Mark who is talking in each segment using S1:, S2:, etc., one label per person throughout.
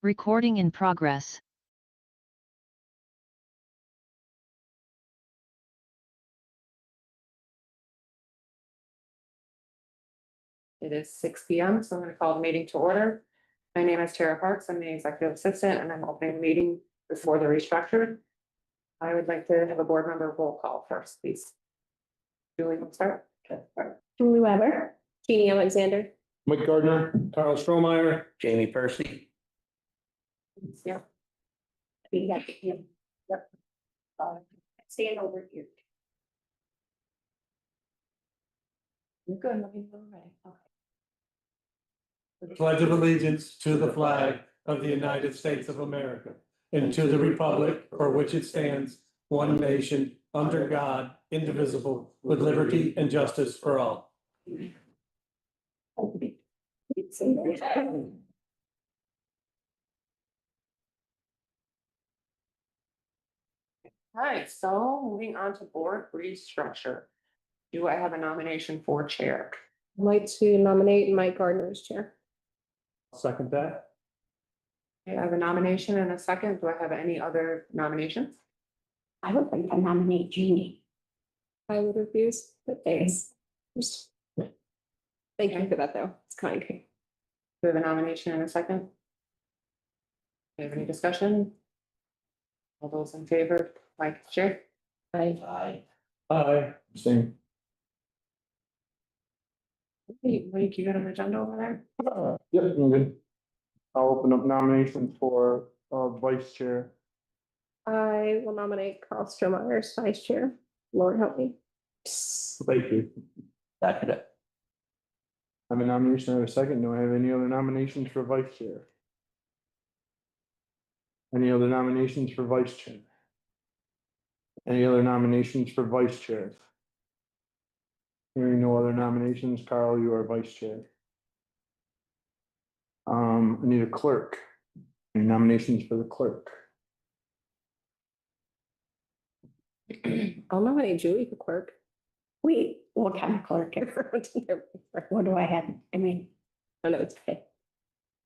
S1: Recording in progress.
S2: It is 6 p.m., so I'm going to call the meeting to order. My name is Tara Parks. I'm the executive assistant and I'm opening the meeting before the restructured. I would like to have a board member roll call first, please. Julie, we'll start.
S3: Julie Weber, Jeannie Alexander,
S4: Mike Gardner, Carl Strohmeyer,
S5: Jamie Percy.
S2: Yeah.
S3: we got him. Yep. Stand over here.
S2: You're good. Let me know when you're ready.
S4: pledge of allegiance to the flag of the United States of America and to the republic for which it stands, one nation, under God, indivisible, with liberty and justice for all.
S2: All right, so moving on to board restructure. Do I have a nomination for chair?
S3: I'd like to nominate Mike Gardner as chair.
S4: Second that.
S2: Okay, I have a nomination and a second. Do I have any other nominations?
S3: I would like to nominate Jeannie. I would refuse, but thanks. Thank you for that, though. It's kind.
S2: Do we have a nomination and a second? Do you have any discussion? All those in favor, Mike, chair?
S3: Aye.
S4: Aye. Same.
S2: Mike, you got an agenda over there?
S4: Yep, I'm good. I'll open up nominations for vice chair.
S3: I will nominate Carl Strohmeyer as vice chair. Lord help me.
S4: Thank you.
S5: Second it.
S4: I have a nomination and a second. Do I have any other nominations for vice chair? Any other nominations for vice chair? Any other nominations for vice chair? Hearing no other nominations, Carl, you are vice chair. I need a clerk. Any nominations for the clerk?
S3: I'll nominate Julie for clerk.
S6: Wait, what kind of clerk? What do I have? I mean,
S3: Oh, no, it's okay.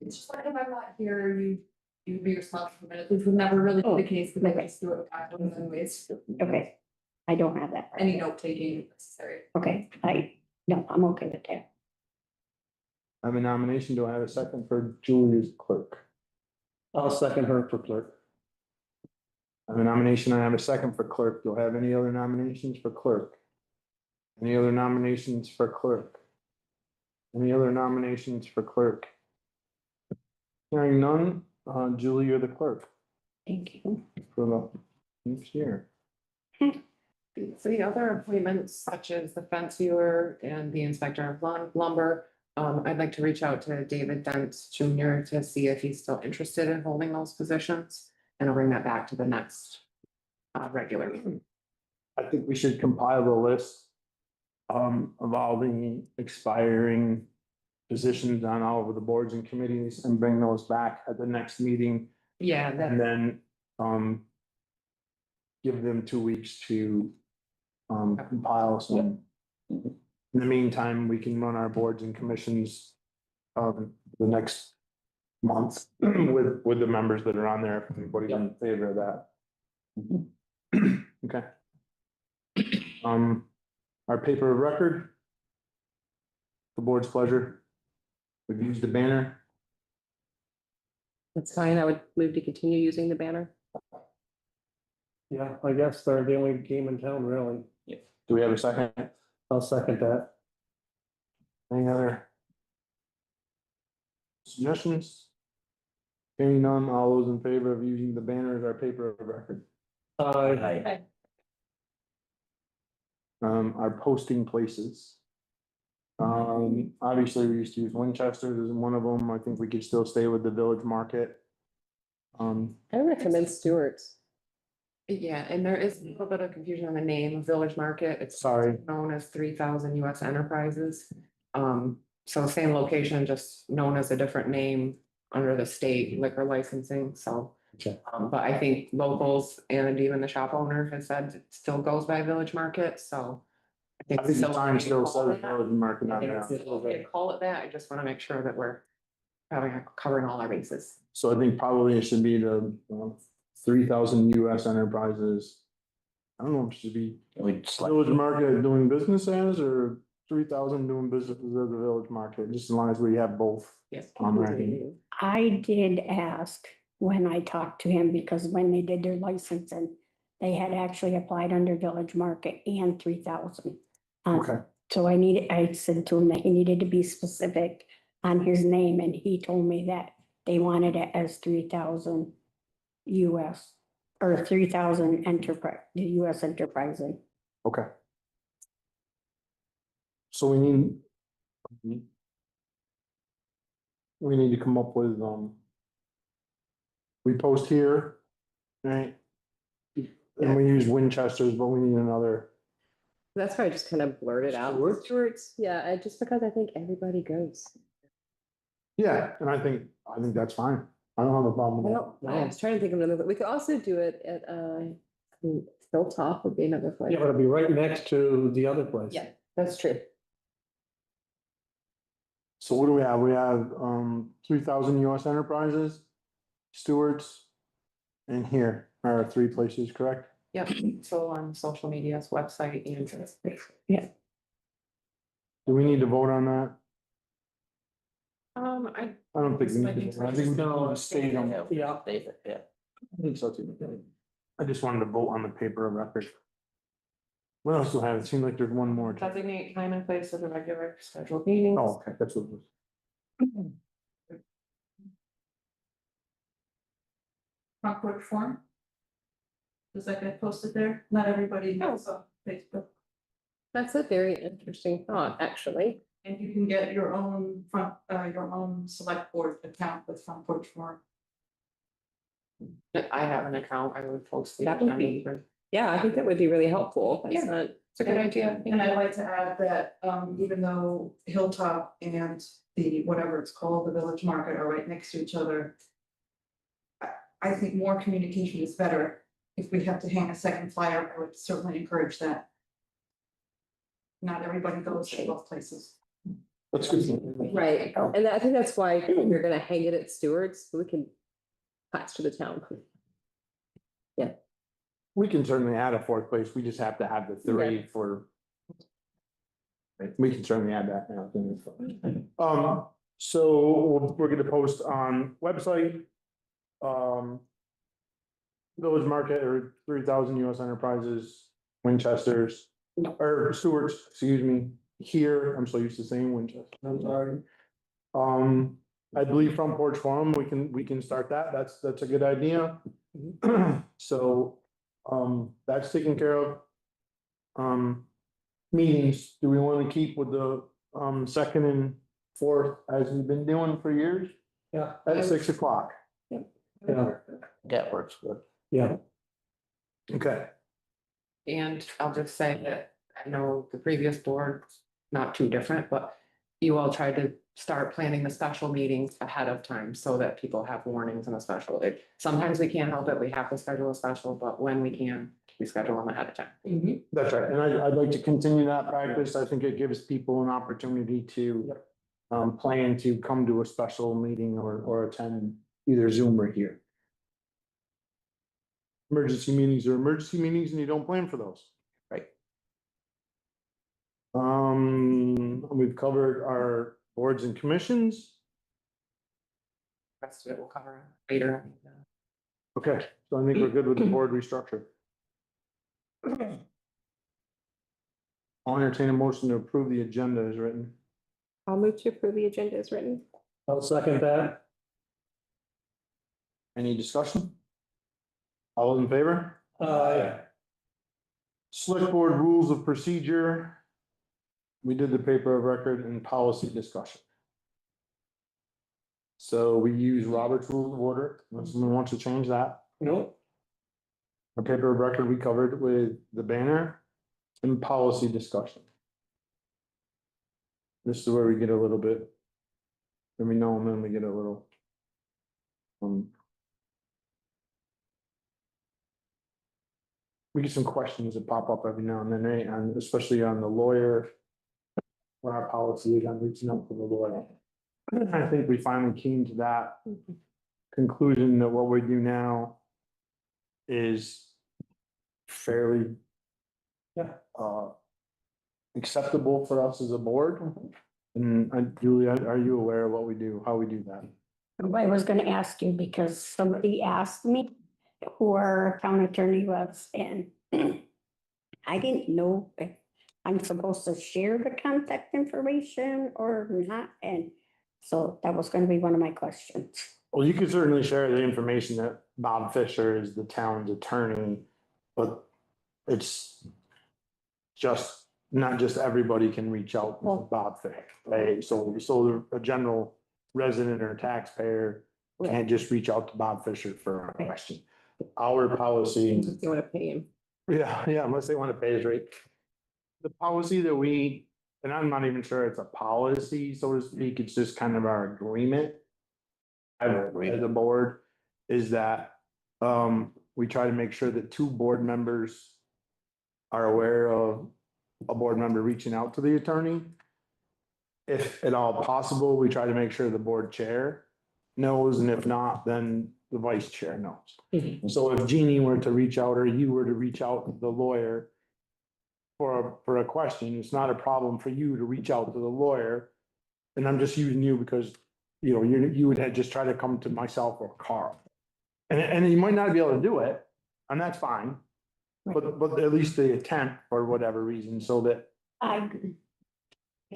S7: It's just like if I'm not here, you be responsible for minutes, which would never really be the case, because I just do it afterwards anyways.
S6: okay, I don't have that.
S7: Any note taking necessary.
S6: Okay, no, I'm okay with that.
S4: I have a nomination. Do I have a second for Julie as clerk? I'll second her for clerk. I have a nomination. I have a second for clerk. Do I have any other nominations for clerk? Any other nominations for clerk? Any other nominations for clerk? Hearing none, Julie, you're the clerk
S6: Thank you.
S4: for the next year.
S2: So the other appointments, such as the fence viewer and the inspector of lumber, I'd like to reach out to David Dent Jr. to see if he's still interested in holding those positions. And I'll bring that back to the next regular meeting.
S4: I think we should compile the list of all the expiring positions on all of the boards and committees and bring those back at the next meeting.
S2: Yeah,
S4: And then give them 2 weeks to compile some. In the meantime, we can run our boards and commissions the next month with the members that are on there, if anybody's in favor of that. Okay. Our paper of record. The board's pleasure. We've used the banner.
S3: That's fine. I would move to continue using the banner.
S4: Yeah, I guess they're the only game in town, really. Do we have a second? I'll second that. Any other suggestions? Hearing none, all those in favor of using the banner as our paper of record?
S5: Aye.
S4: Our posting places. Obviously, we used to use Winchester's as one of them. I think we could still stay with the Village Market.
S3: I recommend Stewart's.
S2: yeah, and there is a little bit of confusion on the name of Village Market. It's
S4: Sorry.
S2: known as 3,000 US Enterprises. So same location, just known as a different name under the state liquor licensing, so.
S4: Okay.
S2: But I think locals and even the shop owner has said it still goes by Village Market, so.
S4: I think the sign still says
S2: Village
S4: Village Market on there.
S2: Call it that, I just wanna make sure that we're probably covering all our bases.
S4: So I think probably it should be the 3,000 US enterprises. I don't know if it should be
S5: We'd select,
S4: village market doing business as, or 3,000 doing business as the village market, just as long as we have both
S2: Yes.
S4: on record.
S6: I did ask when I talked to him, because when they did their licensing, they had actually applied under Village Market and 3,000.
S4: Okay,
S6: So I said to him that he needed to be specific on his name, and he told me that they wanted it as 3,000 US, or 3,000 enterprise, the US enterprising.
S4: okay. So we need to come up with, we post here, right? And we use Winchester's, but we need another.
S1: That's why I just kind of blurted out.
S4: Stewart's?
S1: Stewart's, yeah, just because I think everybody goes.
S4: Yeah, and I think that's fine. I don't have a problem
S1: I
S4: with
S1: don't,
S4: that.
S1: I was trying to think of another, but we could also do it at, Hilltop would be another place.
S8: Yeah, but it'll be right next to the other place.
S1: Yeah, that's true.
S4: So what do we have? We have 3,000 US enterprises, Stewart's, and here are our three places, correct?
S2: Yep, so on social media's website and.
S4: Do we need to vote on that?
S2: I
S4: I don't think we need to. I think we don't state them.
S5: yeah, David, yeah.
S4: I think so too. I just wanted to vote on the paper of record. What else do I have? It seemed like there's one more.
S2: designate time and place of the regular scheduled meetings.
S4: Oh, okay, that's what it was.
S7: Front porch forum. Does that get posted there? Not everybody knows on Facebook.
S1: That's a very interesting thought, actually.
S7: And you can get your own your own select board account with front porch forum.
S2: I have an account, I would post. the
S1: That would be-
S2: agenda.
S1: Yeah, I think that would be really helpful. That's
S2: Yeah.
S1: not,
S2: It's a good idea.
S7: And I'd like to add that, even though Hilltop and the, whatever it's called, the Village Market are right next to each other. I think more communication is better. If we have to hang a second flyer, I would certainly encourage that. Not everybody goes to both places.
S4: That's good.
S1: right, and I think that's why you're gonna hang it at Stewart's, so we can patch to the town.
S4: We can certainly add a fourth place. We just have to have the three for. We can certainly add that now. So we're gonna post on website. Village Market or 3,000 US enterprises, Winchester's, or Stewart's, excuse me, here. I'm so used to saying Winchester. I'm sorry. I believe Front Porch Forum, we can start that. That's a good idea. So, that's taken care of. Meetings, do we want to keep with the, second and fourth as we've been doing for years?
S8: Yeah.
S4: At 6 o'clock.
S8: Yeah.
S5: That works good.
S8: Yeah,
S4: Okay,
S2: And I'll just say that I know the previous board, not too different, but you all tried to start planning the special meetings ahead of time so that people have warnings in a special. Sometimes we can't help it, we have to schedule a special, but when we can, we schedule them ahead of time.
S4: that's right. And I'd like to continue that practice. I think it gives people an opportunity to plan to come to a special meeting or attend either Zoom or here. Emergency meetings are emergency meetings and you don't plan for those.
S5: Right.
S4: We've covered our boards and commissions.
S2: Rest of it we'll cover later.
S4: Okay, so I think we're good with the board restructure. I'll entertain a motion to approve the agenda as written.
S1: I'll move to approve the agenda as written.
S8: I'll second that.
S4: Any discussion? All those in favor? Select board rules of procedure. We did the paper of record and policy discussion. So we use Robert's Rule of Order, unless someone wants to change that.
S8: Nope.
S4: The paper of record we covered with the banner and policy discussion. This is where we get a little bit. Then we know, and then we get a little. We get some questions that pop up every now and then, right? And especially on the lawyer. When our policy is on reaching out to the lawyer. I think we finally came to that conclusion that what we do now is fairly uh, acceptable for us as a board. And Julie, are you aware of what we do, how we do that?
S6: I was gonna ask you because somebody asked me who our town attorney was, and I didn't know if I'm supposed to share the contact information or not, and so that was gonna be one of my questions.
S4: Well, you could certainly share the information that Bob Fisher is the town's attorney, but it's just, not just everybody can reach out to Bob Fisher. Right? So a general resident or taxpayer can't just reach out to Bob Fisher for a question. Our policy,
S1: You wanna pay him.
S4: yeah, unless they want to pay us rate. The policy that we, and I'm not even sure it's a policy, so to speak, it's just kind of our agreement. As a board, is that, we try to make sure that two board members are aware of a board member reaching out to the attorney. If at all possible, we try to make sure the board chair knows, and if not, then the vice chair knows. So if Jeannie were to reach out, or you were to reach out to the lawyer for a question, it's not a problem for you to reach out to the lawyer. And I'm just using you because, you know, you would have just try to come to myself or Carl. And you might not be able to do it, and that's fine. But at least the attempt for whatever reason, so that,
S6: I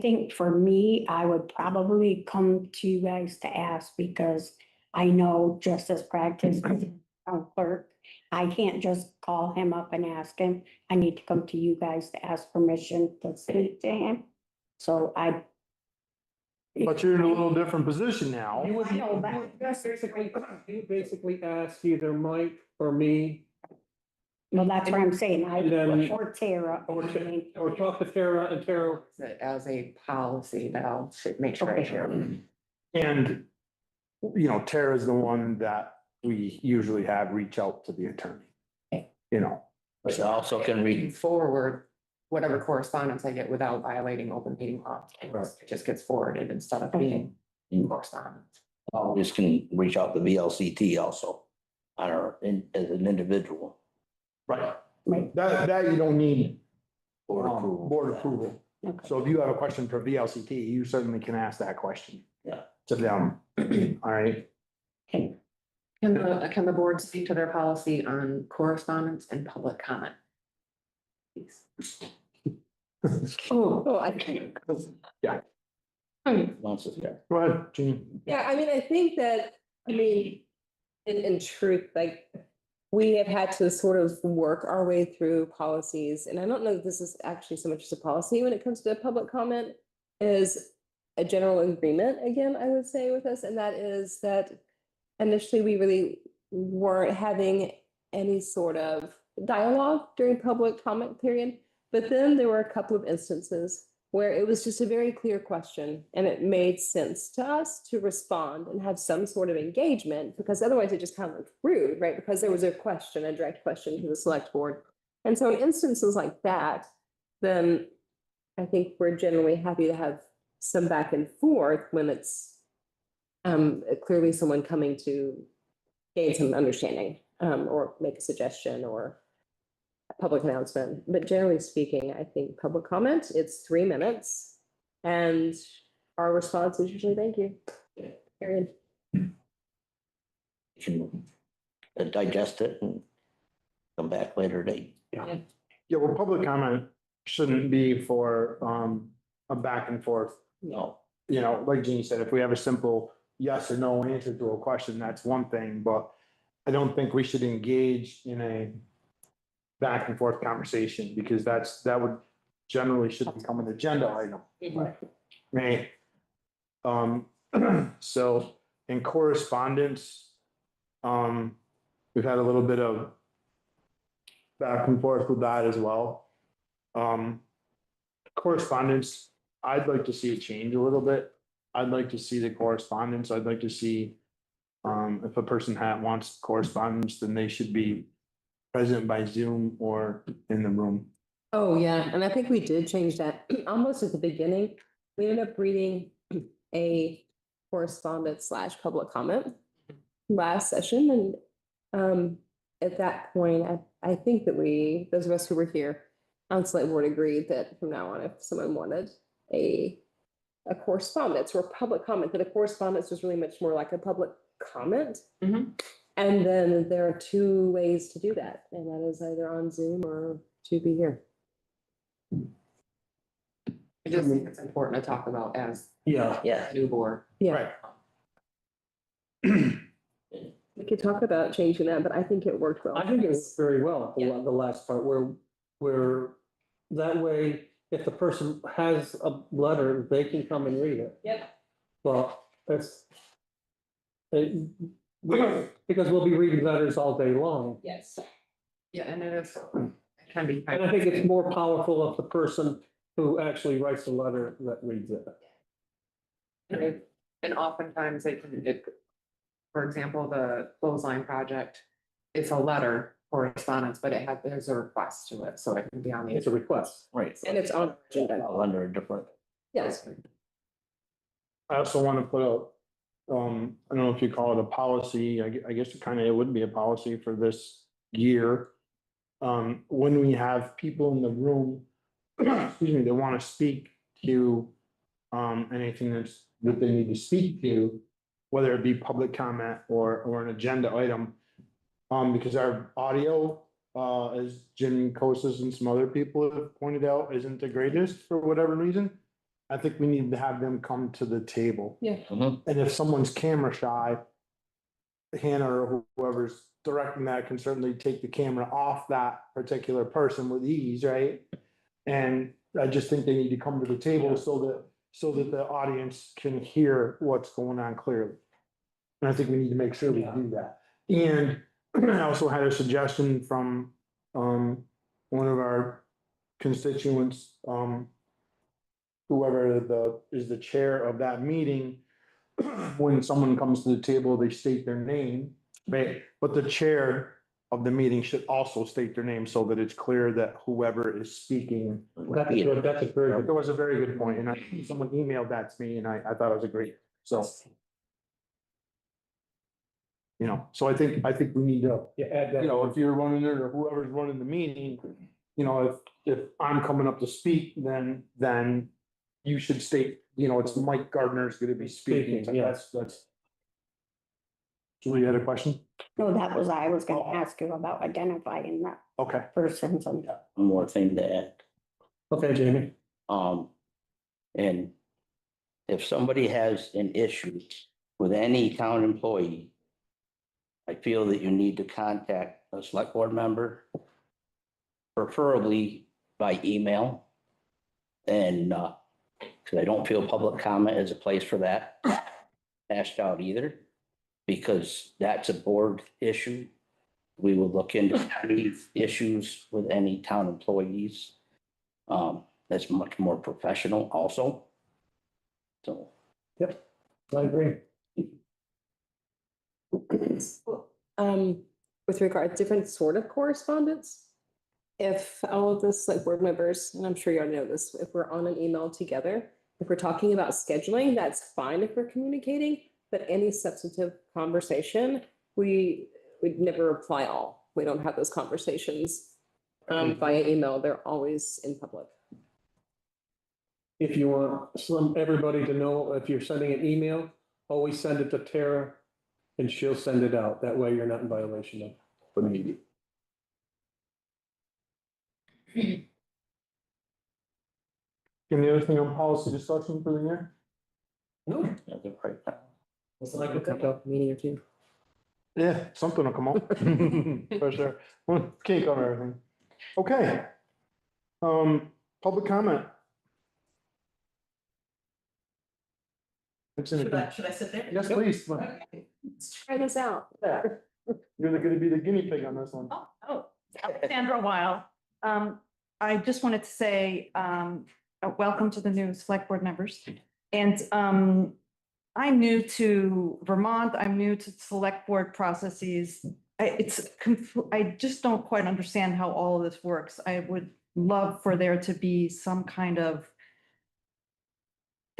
S6: think for me, I would probably come to you guys to ask because I know just as practice as town clerk, I can't just call him up and ask him. I need to come to you guys to ask permission to speak to him. So I.
S4: but you're in a little different position now.
S8: You would,
S6: I know, but-
S8: you basically ask either Mike or me,
S6: Well, that's what I'm saying. I,
S8: And then-
S6: or Tara.
S8: or,
S6: I mean,
S8: or talk to Tara, and Tara,
S2: As a policy that I'll make sure I
S6: Okay.
S2: share.
S4: And, you know, Tara's the one that we usually have reach out to the attorney. You know,
S5: But you also can
S2: Moving
S5: read,
S2: forward, whatever correspondence I get without violating open meeting law, it just gets forwarded instead of being in correspondence.
S5: always can reach out to VLCT also on our, as an individual.
S4: right,
S6: Right,
S4: that you don't need
S5: Board approval.
S4: board approval.
S6: okay.
S4: So if you have a question for VLCT, you certainly can ask that question.
S5: Yeah.
S4: To them, all right?
S6: Okay.
S2: Can the board speak to their policy on correspondence and public comment? Please.
S1: Oh, I can't.
S5: Once it's there.
S4: Go ahead, Jeannie.
S1: Yeah, I mean, I think that, I mean, in truth, like, we have had to sort of work our way through policies, and I don't know that this is actually so much as a policy when it comes to public comment, is a general agreement, again, I would say with us, and that is that initially we really weren't having any sort of dialogue during public comment period, but then there were a couple of instances where it was just a very clear question and it made sense to us to respond and have some sort of engagement, because otherwise it just kind of looked rude, right? Because there was a question, a direct question to the select board. And so in instances like that, then I think we're generally happy to have some back and forth when it's clearly someone coming to gain some understanding or make a suggestion or public announcement, but generally speaking, I think public comment, it's 3 minutes. And our response is usually thank you. Period.
S5: You can digest it and come back later date.
S4: Yeah, well, public comment shouldn't be for a back and forth.
S5: No,
S4: You know, like Jeannie said, if we have a simple yes or no answer to a question, that's one thing, but I don't think we should engage in a back and forth conversation, because that would generally should become an agenda item. Right? So in correspondence, we've had a little bit of back and forth with that as well. Correspondence, I'd like to see it change a little bit. I'd like to see the correspondence. I'd like to see if a person wants correspondence, then they should be present by Zoom or in the room.
S1: Oh, yeah, and I think we did change that almost at the beginning. We ended up reading a correspondence slash public comment last session, and at that point, I think that those of us who were here on select board agreed that from now on, if someone wanted a correspondence or public comment, that a correspondence was really much more like a public comment.
S2: Mhm.
S1: And then there are two ways to do that, and that is either on Zoom or to be here.
S2: I just think it's important to talk about as
S8: Yeah.
S2: a new board.
S1: Yeah, we could talk about changing that, but I think it worked well.
S8: I think it was very well,
S1: Yeah.
S8: the last part where that way, if the person has a letter, they can come and read it.
S1: Yep.
S8: Well, because we'll be reading letters all day long.
S1: Yes.
S2: Yeah, and it is, it can be.
S8: And I think it's more powerful of the person who actually writes the letter that reads it.
S2: And oftentimes for example, the clothesline project, it's a letter correspondence, but there's a request to it, so it can be on the.
S8: It's a request.
S5: Right.
S1: And it's on agenda.
S5: Under a different.
S1: Yes.
S4: I also want to put out, I don't know if you call it a policy, I guess it would be a policy for this year. When we have people in the room, excuse me, they want to speak to anything that they need to speak to, whether it be public comment or an agenda item. Because our audio, as Jim Kosas and some other people have pointed out, isn't the greatest for whatever reason. I think we need to have them come to the table.
S1: Yeah.
S5: Mhm.
S4: And if someone's camera shy, Hannah or whoever's directing that can certainly take the camera off that particular person with ease, right? And I just think they need to come to the table so that the audience can hear what's going on clearly. And I think we need to make sure we do that. And I also had a suggestion from one of our constituents, whoever is the chair of that meeting, when someone comes to the table, they state their name, right? But the chair of the meeting should also state their name so that it's clear that whoever is speaking.
S8: That's a very good.
S4: It was a very good point, and someone emailed that to me, and I thought it was a great, so. So I think we need to,
S8: Yeah, add that.
S4: if you're running it or whoever's running the meeting, if I'm coming up to speak, then you should state, it's Mike Gardner's gonna be speaking.
S8: Speaking, yeah.
S4: That's. Julie, you had a question?
S6: No, I was gonna ask you about identifying that
S4: Okay.
S6: person.
S5: One more thing to add.
S8: Okay, Jamie.
S5: And if somebody has an issue with any town employee, I feel that you need to contact a select board member, preferably by email. And, because I don't feel public comment is a place for that hashed out either, because that's a board issue. We will look into any issues with any town employees. That's much more professional also. So.
S8: Yep, I agree.
S1: With regard to different sort of correspondence, if all of the select board members, and I'm sure you already know this, if we're on an email together, if we're talking about scheduling, that's fine if we're communicating, but any substantive conversation, we'd never reply all. We don't have those conversations via email. They're always in public.
S8: If you want everybody to know, if you're sending an email, always send it to Tara and she'll send it out. That way you're not in violation of the meeting.
S4: Any other thing on policy discussion for the year?
S8: No.
S5: Yeah, they're right now.
S8: It's like a
S1: Meeting or two.
S4: Yeah, something will come up. For sure. Well, can't cover everything. Okay. Public comment.
S7: Should I sit there?
S4: Yes, please.
S1: Let's try this out.
S4: You're gonna be the guinea pig on this one.
S7: Oh, Sandra Weil. I just wanted to say, welcome to the new select board members. And, I'm new to Vermont. I'm new to select board processes. I just don't quite understand how all of this works. I would love for there to be some kind of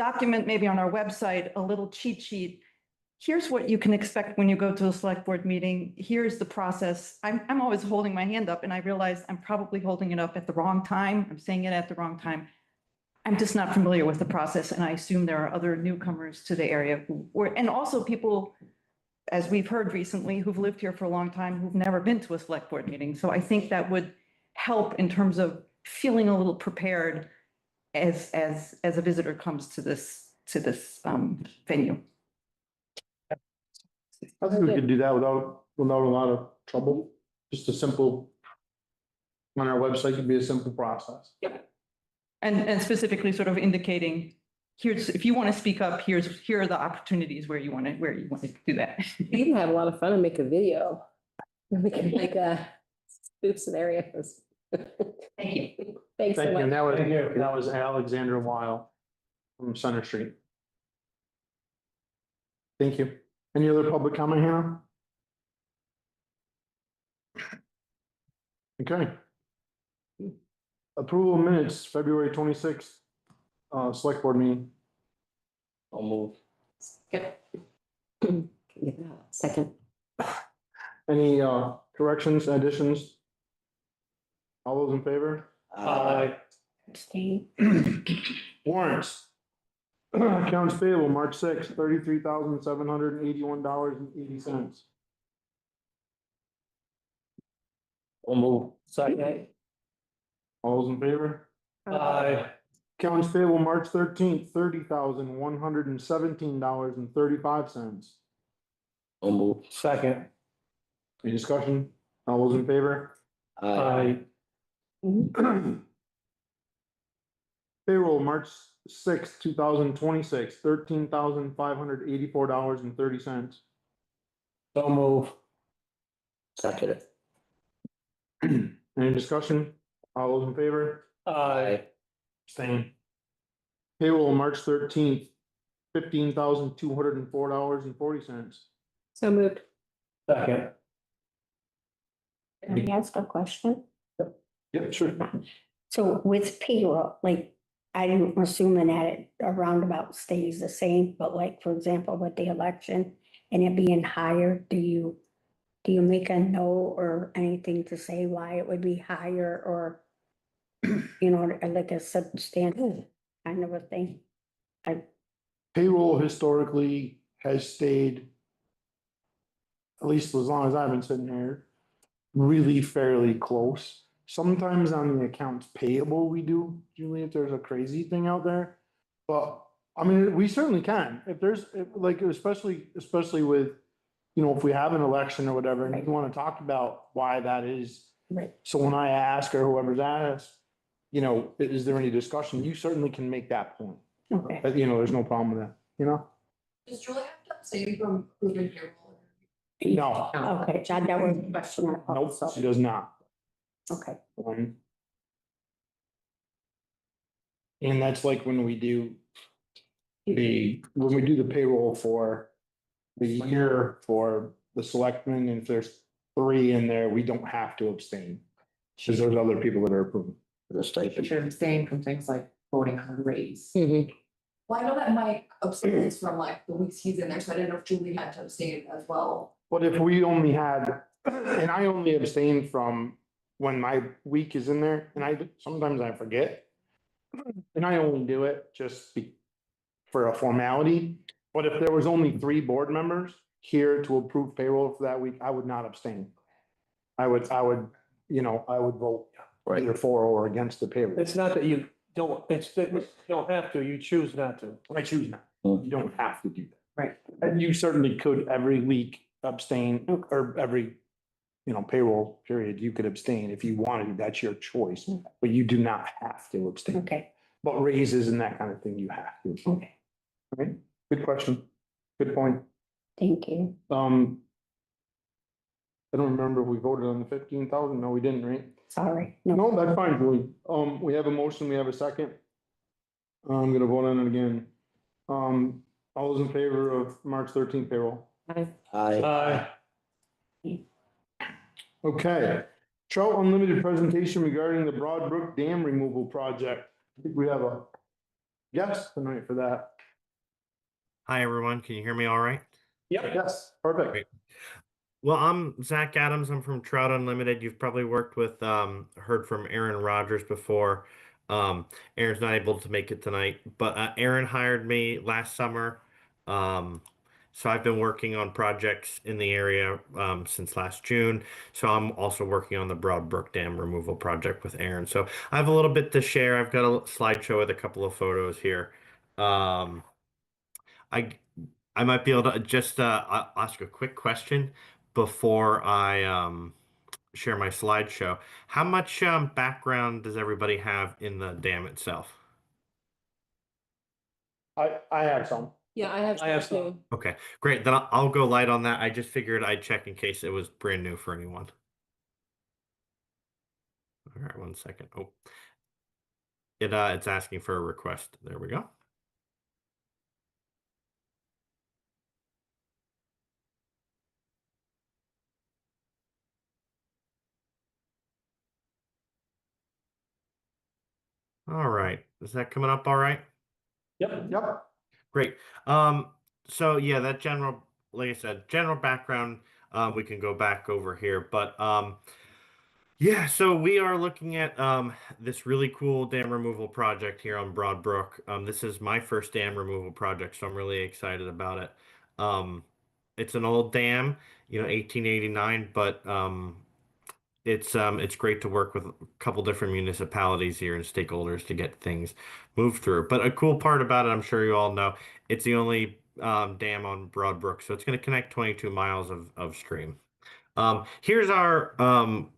S9: document maybe on our website, a little cheat sheet. Here's what you can expect when you go to a select board meeting. Here's the process. I'm always holding my hand up and I realize I'm probably holding it up at the wrong time. I'm saying it at the wrong time. I'm just not familiar with the process and I assume there are other newcomers to the area who were, and also people, as we've heard recently, who've lived here for a long time, who've never been to a select board meeting. So I think that would help in terms of feeling a little prepared as a visitor comes to this venue.
S4: I think we could do that without a lot of trouble, just a simple. On our website could be a simple process.
S9: And specifically sort of indicating, here's, if you want to speak up, here are the opportunities where you want to do that.
S1: You can have a lot of fun and make a video. We can make a spoof scenarios.
S9: Thank you.
S1: Thanks so
S4: Thank you.
S1: much.
S4: And that was Alexandra Weil from Center Street. Thank you. Any other public comment, Hannah? Okay. Approval of minutes, February 26th, select board meeting.
S5: I'll move.
S1: Second.
S4: Any corrections, additions? All those in favor?
S6: Abstain.
S4: Warrants. Accounts payable, March 6th, $33,781.80.
S5: I'll move.
S8: Second.
S4: All those in favor?
S8: Aye.
S4: Accounts payable, March 13th, $30,117.35.
S5: I'll move.
S8: Second.
S4: Any discussion? All those in favor?
S8: Aye.
S4: Payroll, March 6th, 2026, $13,584.30.
S8: So move.
S5: Second it.
S4: Any discussion? All those in favor?
S8: Aye.
S4: Same. Payroll, March 13th, $15,204.40.
S1: So moved.
S8: Second.
S6: Can I ask a question?
S4: Yep, sure.
S6: So with payroll, like, I'm assuming that it, a roundabout stays the same, but like, for example, with the election and it being higher, do you make a note or anything to say why it would be higher or, you know, like a substantial kind of a thing?
S4: Payroll historically has stayed, at least as long as I've been sitting here, really fairly close. Sometimes on the accounts payable, we do, Julie, if there's a crazy thing out there. But, I mean, we certainly can, if there's, like, especially with, you know, if we have an election or whatever, and you wanna talk about why that is.
S6: Right.
S4: So when I ask or whoever's asked, you know, is there any discussion, you certainly can make that point.
S6: Okay.
S4: But, you know, there's no problem with that, you know?
S7: Does Julie have to abstain from approving payroll?
S4: No,
S6: Okay, that was a question. I thought,
S4: nope,
S6: so.
S4: she does not.
S6: Okay,
S4: And that's like when we do when we do the payroll for the year for the selectmen, and if there's 3 in there, we don't have to abstain. Cause there's other people that are approving.
S5: The
S2: You
S5: stipend.
S2: should abstain from things like voting on a raise.
S1: Hmm.
S7: Well, I know that Mike abstains from like the weeks he's in there, so I didn't know if Julie had to abstain as well.
S4: But if we only had, and I only abstain from when my week is in there, and sometimes I forget. And I only do it just for a formality, but if there was only 3 board members here to approve payroll for that week, I would not abstain. I would, you know, I would vote either for or against the payroll.
S8: It's not that you don't, it's that you don't have to, you choose not to.
S4: I choose not.
S5: Hmm.
S4: You don't have to do that.
S2: Right.
S4: And you certainly could every week abstain, or every, you know, payroll period, you could abstain if you wanted to, that's your choice, but you do not have to abstain.
S6: okay,
S4: But raises and that kind of thing, you have to.
S6: okay,
S4: Okay, good question. Good point.
S6: thank you.
S4: I don't remember if we voted on the 15,000. No, we didn't, right?
S6: Sorry.
S4: No, that's fine, Julie. We have a motion, we have a second. I'm gonna vote on it again. All those in favor of March 13th payroll?
S5: Aye.
S8: Aye.
S4: Okay. Trout Unlimited presentation regarding the Broad Brook Dam removal project. I think we have a guest tonight for that.
S10: Hi, everyone. Can you hear me all right?
S8: Yep.
S4: Yes, perfect.
S10: Great. Well, I'm Zach Adams. I'm from Trout Unlimited. You've probably worked with, heard from Aaron Rodgers before. Aaron's not able to make it tonight, but Aaron hired me last summer. Um, so I've been working on projects in the area since last June. So I'm also working on the Broad Brook Dam removal project with Aaron. So I have a little bit to share. I've got a slideshow with a couple of photos here. I I might be able to just ask a quick question before I share my slideshow. How much background does everybody have in the dam itself?
S4: I have some.
S1: Yeah, I have
S8: I have
S1: some too.
S10: Okay, great. Then I'll go light on that. I just figured I'd check in case it was brand new for anyone. All right, 1 second. Oh, it's asking for a request. There we go. All right. Is that coming up all right?
S4: Yep.
S10: Great. So yeah, that general, like I said, general background, we can go back over here, but yeah, so we are looking at this really cool dam removal project here on Broad Brook. This is my first dam removal project, so I'm really excited about it. It's an old dam, 1889, but it's great to work with a couple different municipalities here and stakeholders to get things moved through. But a cool part about it, I'm sure you all know, it's the only dam on Broad Brook, so it's going to connect 22 miles of stream. Here's our kind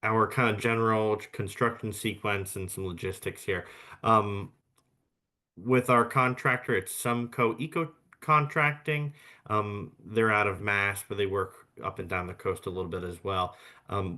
S10: of general construction sequence and some logistics here. With our contractor, it's Sumco Eco Contracting. They're out of Mass, but they work up and down the coast a little bit as well.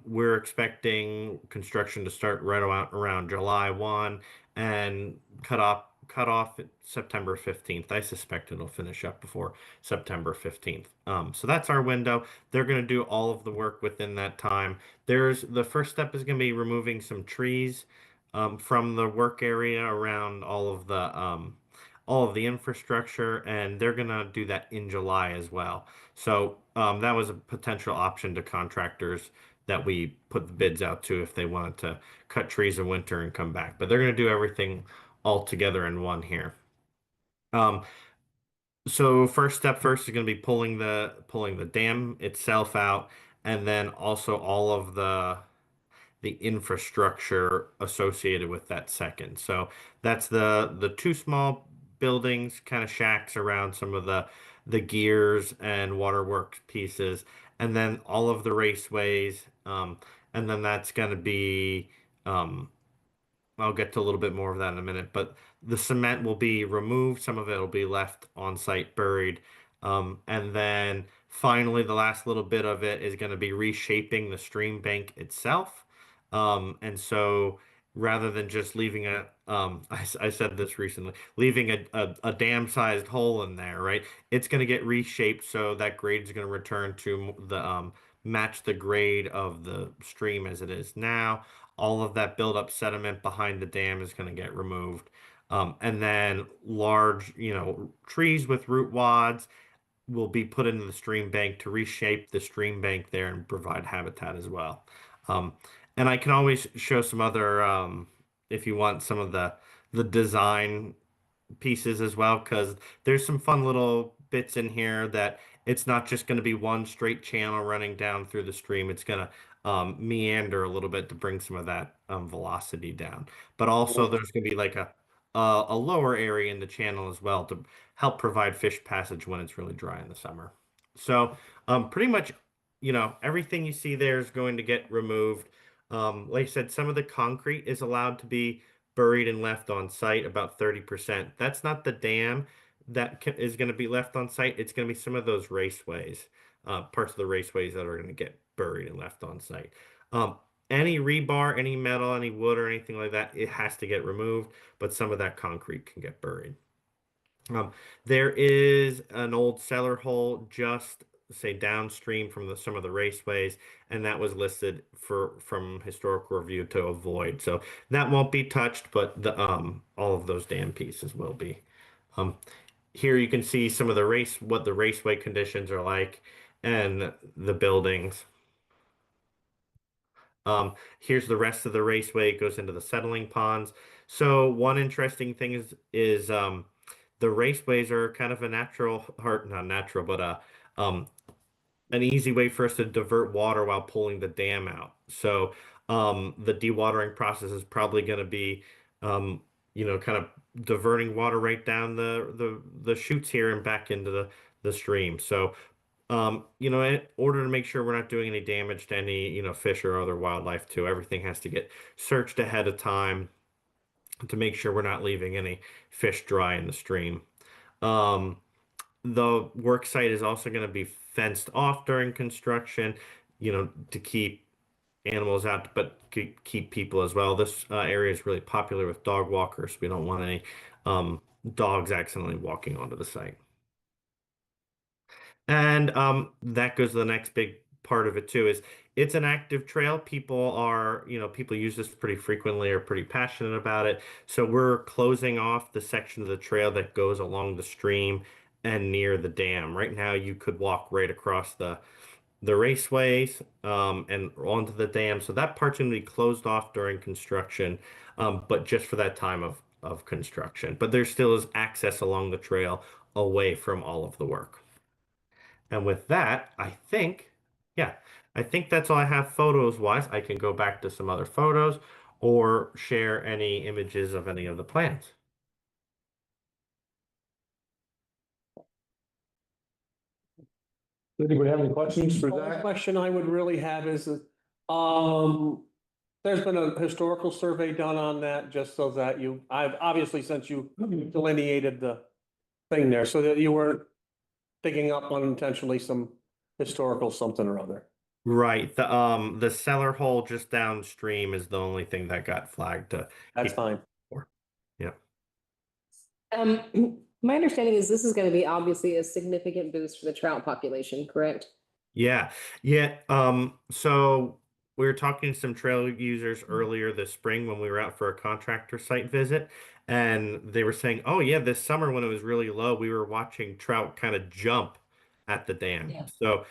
S10: We're expecting construction to start right around July 1 and cut off September 15th. I suspect it'll finish up before September 15th. So that's our window. They're going to do all of the work within that time. The first step is going to be removing some trees from the work area around all of the infrastructure, and they're gonna do that in July as well. So that was a potential option to contractors that we put the bids out to if they wanted to cut trees in winter and come back. But they're gonna do everything all together in one here. So first step first is going to be pulling the dam itself out, and then also all of the infrastructure associated with that second. So that's the two small buildings, kind of shacks around some of the gears and waterworks pieces, and then all of the raceways. And then that's going to be I'll get to a little bit more of that in a minute, but the cement will be removed. Some of it will be left on site buried. And then finally, the last little bit of it is going to be reshaping the stream bank itself. And so rather than just leaving I said this recently, leaving a dam-sized hole in there, right? It's going to get reshaped so that grade is going to return to match the grade of the stream as it is now. All of that buildup sediment behind the dam is going to get removed. And then large, trees with root wads will be put into the stream bank to reshape the stream bank there and provide habitat as well. Um, and I can always show some other, if you want some of the design pieces as well, because there's some fun little bits in here that it's not just going to be one straight channel running down through the stream. It's going to meander a little bit to bring some of that velocity down. But also there's going to be like a lower area in the channel as well to help provide fish passage when it's really dry in the summer. So pretty much, everything you see there is going to get removed. Like I said, some of the concrete is allowed to be buried and left on site, about 30%. That's not the dam that is going to be left on site. It's going to be some of those raceways, parts of the raceways that are going to get buried and left on site. Any rebar, any metal, any wood, or anything like that, it has to get removed, but some of that concrete can get buried. There is an old cellar hole just say downstream from some of the raceways, and that was listed from historical review to avoid. So that won't be touched, but the all of those dam pieces will be. Here you can see some of the what the raceway conditions are like and the buildings. Here's the rest of the raceway. It goes into the settling ponds. So one interesting thing is the raceways are kind of a natural, or not natural, but an easy way for us to divert water while pulling the dam out. So the dewatering process is probably going to be, kind of diverting water right down the chutes here and back into the stream. So in order to make sure we're not doing any damage to any, fish or other wildlife too, everything has to get searched ahead of time to make sure we're not leaving any fish dry in the stream. The work site is also going to be fenced off during construction, to keep animals out, but keep people as well. This area is really popular with dog walkers. We don't want any dogs accidentally walking onto the site. And that goes to the next big part of it too, is it's an active trail. People use this pretty frequently, are pretty passionate about it. So we're closing off the section of the trail that goes along the stream and near the dam. Right now, you could walk right across the raceways and onto the dam. So that part's going to be closed off during construction, but just for that time of construction. But there still is access along the trail away from all of the work. And with that, I think that's all I have photos wise. I can go back to some other photos or share any images of any of the plans.
S4: Anybody have any questions for
S8: The only
S4: Zach?
S8: question I would really have is, there's been a historical survey done on that, just so that I've obviously, since you delineated the thing there, so that you weren't digging up unintentionally some historical something or other.
S10: Right. The cellar hole just downstream is the only thing that got flagged to
S8: That's fine.
S10: Yeah.
S1: My understanding is this is going to be obviously a significant boost for the trout population, correct?
S10: Yeah. Yeah. So we were talking to some trail users earlier this spring when we were out for a contractor site visit, and they were saying, oh yeah, this summer when it was really low, we were watching trout kind of jump at the dam.
S1: Yeah.
S10: So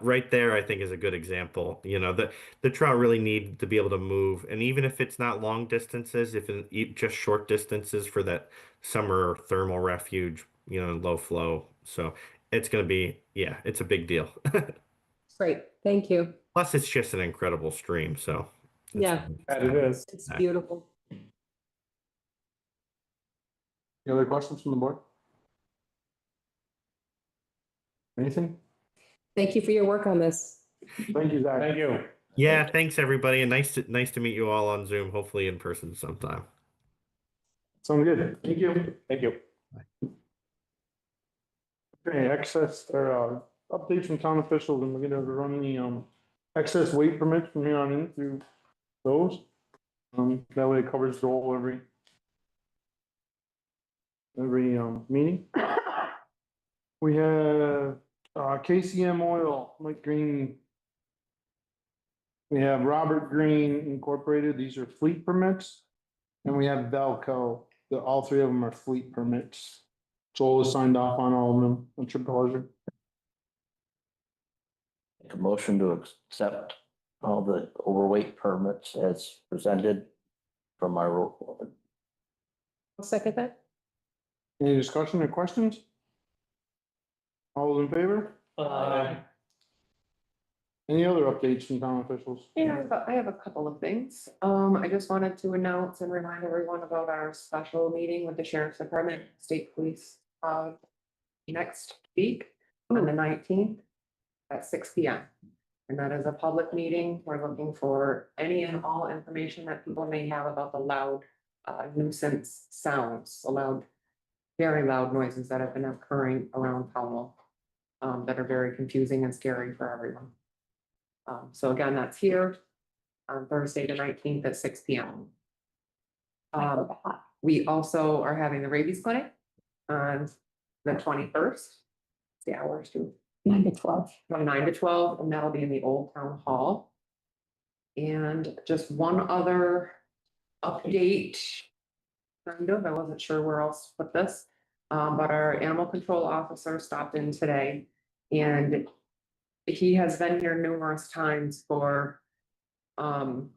S10: right there, I think is a good example. The trout really need to be able to move, and even if it's not long distances, if just short distances for that summer thermal refuge, low flow. So it's going to be, it's a big deal.
S1: Great, thank you.
S10: Plus, it's just an incredible stream. So
S1: Yeah,
S8: That it is.
S1: it's beautiful.
S4: Any other questions from the board? Anything?
S1: Thank you for your work on this.
S4: Thank you, Zach.
S8: Thank you.
S10: Yeah, thanks everybody, and nice to meet you all on Zoom. Hopefully in person sometime.
S4: Sounds good. Thank you.
S8: Thank you.
S4: Okay, excess or updates from town officials, and we're gonna run the excess weight permits from here on in through those. That way it covers the whole every meeting. We have KCM Oil, Mike Green. We have Robert Green Incorporated. These are fleet permits. And we have Velco. All three of them are fleet permits. Joel has signed off on all of them. What's your pleasure?
S5: Make a motion to accept all the overweight permits as presented from our road foreman.
S1: I'll second that.
S4: Any discussion or questions? All those in favor? Any other updates from town officials?
S2: Yeah, I have a couple of things. I just wanted to announce and remind everyone about our special meeting with the sheriff's department, state police, next week on the 19th at 6 p.m. And that is a public meeting. We're looking for any and all information that people may have about the loud nuisance sounds, very loud noises that have been occurring around Pownal, that are very confusing and scary for everyone. So again, that's here on Thursday, the 19th at 6 p.m. We also are having the rabies clinic on the 21st. The hours too.
S6: 9 to 12.
S2: from 9 to 12, and that'll be in the Old Town Hall. And just one other update. Kind of, I wasn't sure where else to put this, but our animal control officer stopped in today. And he has been here numerous times for the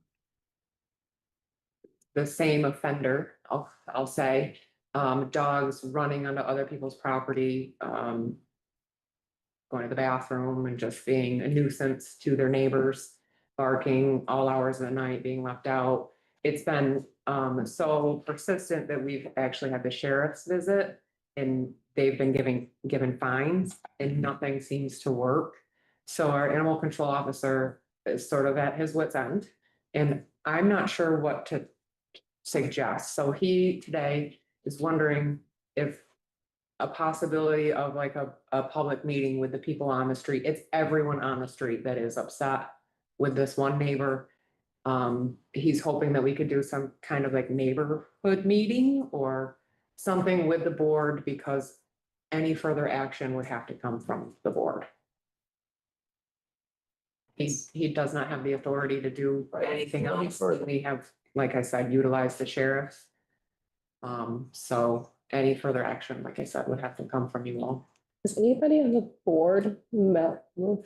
S2: same offender, I'll say. Dogs running onto other people's property, going to the bathroom and just being a nuisance to their neighbors, barking all hours of the night, being left out. It's been so persistent that we've actually had the sheriff's visit, and they've been given fines, and nothing seems to work. So our animal control officer is sort of at his wit's end, and I'm not sure what to suggest. So he today is wondering if a possibility of like a public meeting with the people on the street. It's everyone on the street that is upset with this one neighbor. He's hoping that we could do some kind of like neighborhood meeting or something with the board, because any further action would have to come from the board. He does not have the authority to do anything else. We have, like I said, utilized the sheriff. So any further action, like I said, would have to come from you all.
S1: Has anybody on the board met with,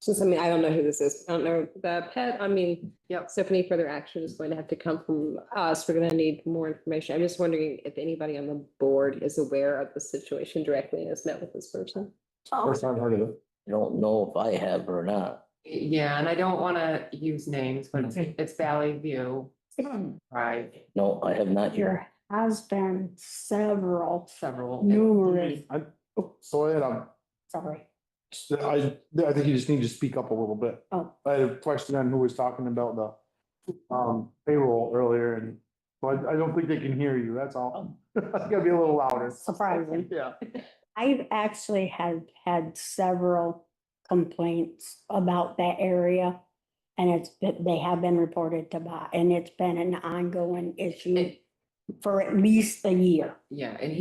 S1: just, I mean, I don't know who this is. I don't know the pet. I mean,
S2: Yep.
S1: so if any further action is going to have to come from us, we're gonna need more information. I'm just wondering if anybody on the board is aware of the situation directly and has met with this person.
S4: First time heard of it.
S5: I don't know if I have or not.
S2: Yeah, and I don't want to use names, but it's Valley View. Right,
S5: No, I have not here.
S6: There has been several,
S2: several.
S6: numerous,
S4: So I had,
S6: sorry.
S4: I think you just need to speak up a little bit.
S6: Oh.
S4: I had a question on who was talking about the payroll earlier, and but I don't think they can hear you, that's all. It's gotta be a little louder.
S6: Surprising.
S4: Yeah.
S6: I've actually had several complaints about that area. And they have been reported to BOT, and it's been an ongoing issue for at least a year.
S2: Yeah, and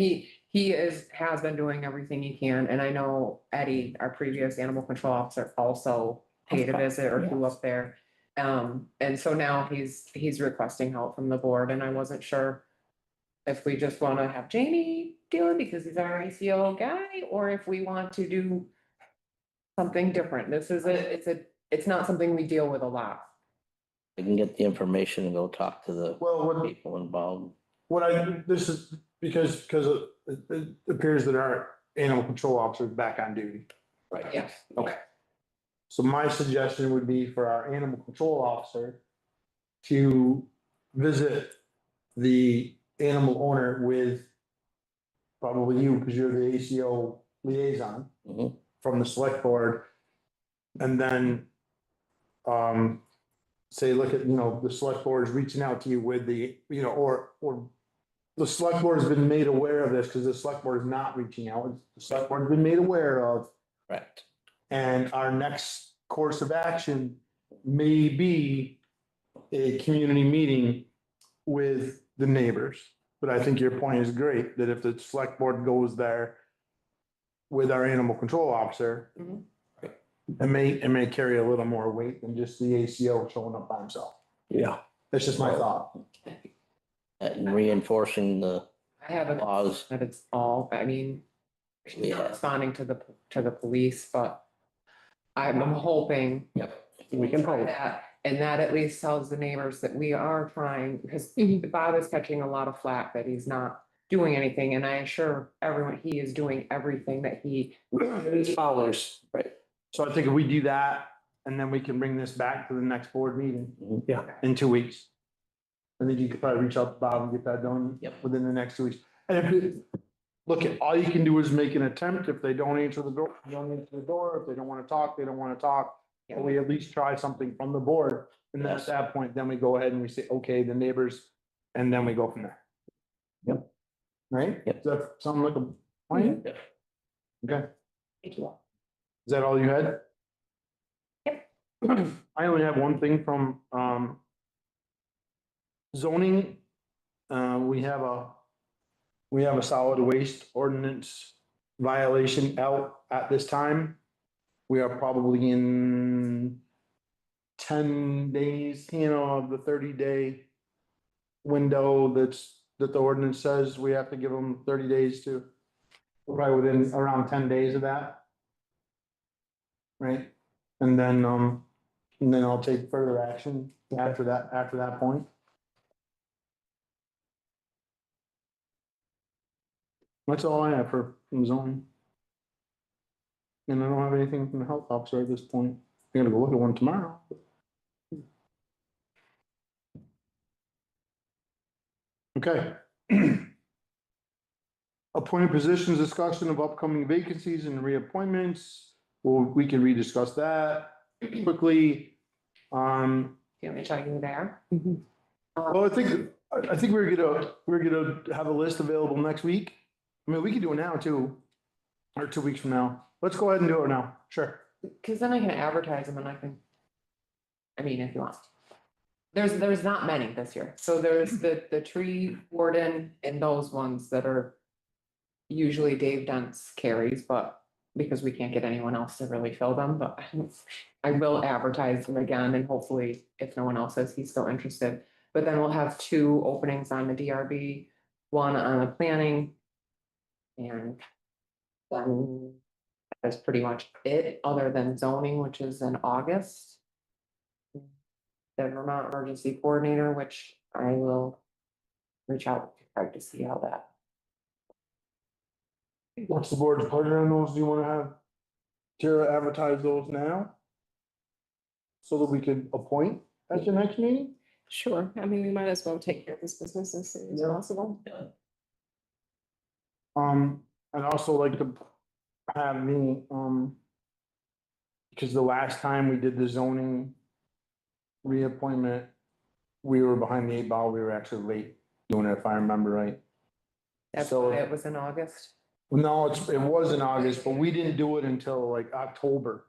S2: has been doing everything he can, and I know Eddie, our previous animal control officer, also paid a visit or two up there. And so now he's requesting help from the board, and I wasn't sure if we just want to have Jamie do it because he's our ACO guy, or if we want to do something different. It's not something we deal with a lot.
S5: I can get the information and go talk to the
S4: Well,
S5: people involved.
S4: this is because it appears that our animal control officer is back on duty.
S5: Right.
S2: Yes.
S4: Okay. So my suggestion would be for our animal control officer to visit the animal owner with probably you, because you're the ACO liaison
S5: Mhm.
S4: from the select board. And then say, look at, the select board is reaching out to you with the, or the select board has been made aware of this because the select board is not reaching out. The select board has been made aware of.
S5: Correct.
S4: And our next course of action may be a community meeting with the neighbors. But I think your point is great, that if the select board goes there with our animal control officer,
S2: Mhm.
S4: it may carry a little more weight than just the ACO showing up by himself.
S8: Yeah.
S4: That's just my thought.
S5: And reinforcing the
S2: I have a
S5: laws.
S2: that it's all, I mean, she's not responding to the police, but I'm hoping.
S5: Yep.
S8: We can hope.
S2: that, and that at least tells the neighbors that we are trying, because Bob is catching a lot of flack that he's not doing anything, and I assure everyone he is doing everything that he.
S8: Followers.
S5: Right.
S4: So I think if we do that, and then we can bring this back to the next board meeting
S8: Yeah.
S4: in 2 weeks. I think you could probably reach out to Bob and get that done.
S5: Yep.
S4: Within the next 2 weeks. And look, all you can do is make an attempt. If they don't answer the door, they don't answer the door. If they don't want to talk, they don't want to talk. But we at least try something from the board. And then at that point, then we go ahead and we say, okay, the neighbors, and then we go from there.
S5: Yep.
S4: Right?
S5: Yep.
S4: Does that sound like a plan?
S5: Yep.
S4: Okay.
S2: Thank you all.
S4: Is that all you had?
S2: Yep.
S4: I only have one thing from zoning. We have a solid waste ordinance violation out at this time. We are probably in 10 days, of the 30-day window that the ordinance says we have to give them 30 days to. We're probably within around 10 days of that. Right? And then I'll take further action after that point. That's all I have for zoning. And I don't have anything from the health officer at this point. I'm gonna go look at one tomorrow. Okay. Appointed positions, discussion of upcoming vacancies and reappointments. Well, we can rediscuss that quickly.
S2: Do you want me to tell you who they are?
S4: Well, I think we're gonna have a list available next week. I mean, we could do it now too, or 2 weeks from now. Let's go ahead and do it now. Sure.
S2: Cause then I can advertise them and I mean, if you want. There's not many this year. So there's the tree warden and those ones that are usually Dave Dent's carries, but because we can't get anyone else to really fill them, but I will advertise them again and hopefully if no one else says he's still interested. But then we'll have 2 openings on the DRB, 1 on the planning. And then that's pretty much it, other than zoning, which is in August. The Vermont Emergency Coordinator, which I will reach out to Craig to see how that.
S4: What's the board's pleasure on those? Do you wanna have Tara advertise those now? So that we can appoint at your next meeting?
S1: Sure, I mean, we might as well take care of this business as soon as possible.
S4: I'd also like to have me, because the last time we did the zoning reappointment, we were behind the 8 ball, we were actually late doing it, if I remember right.
S2: That's
S4: So-
S2: why it was in August.
S4: No, it was in August, but we didn't do it until like October,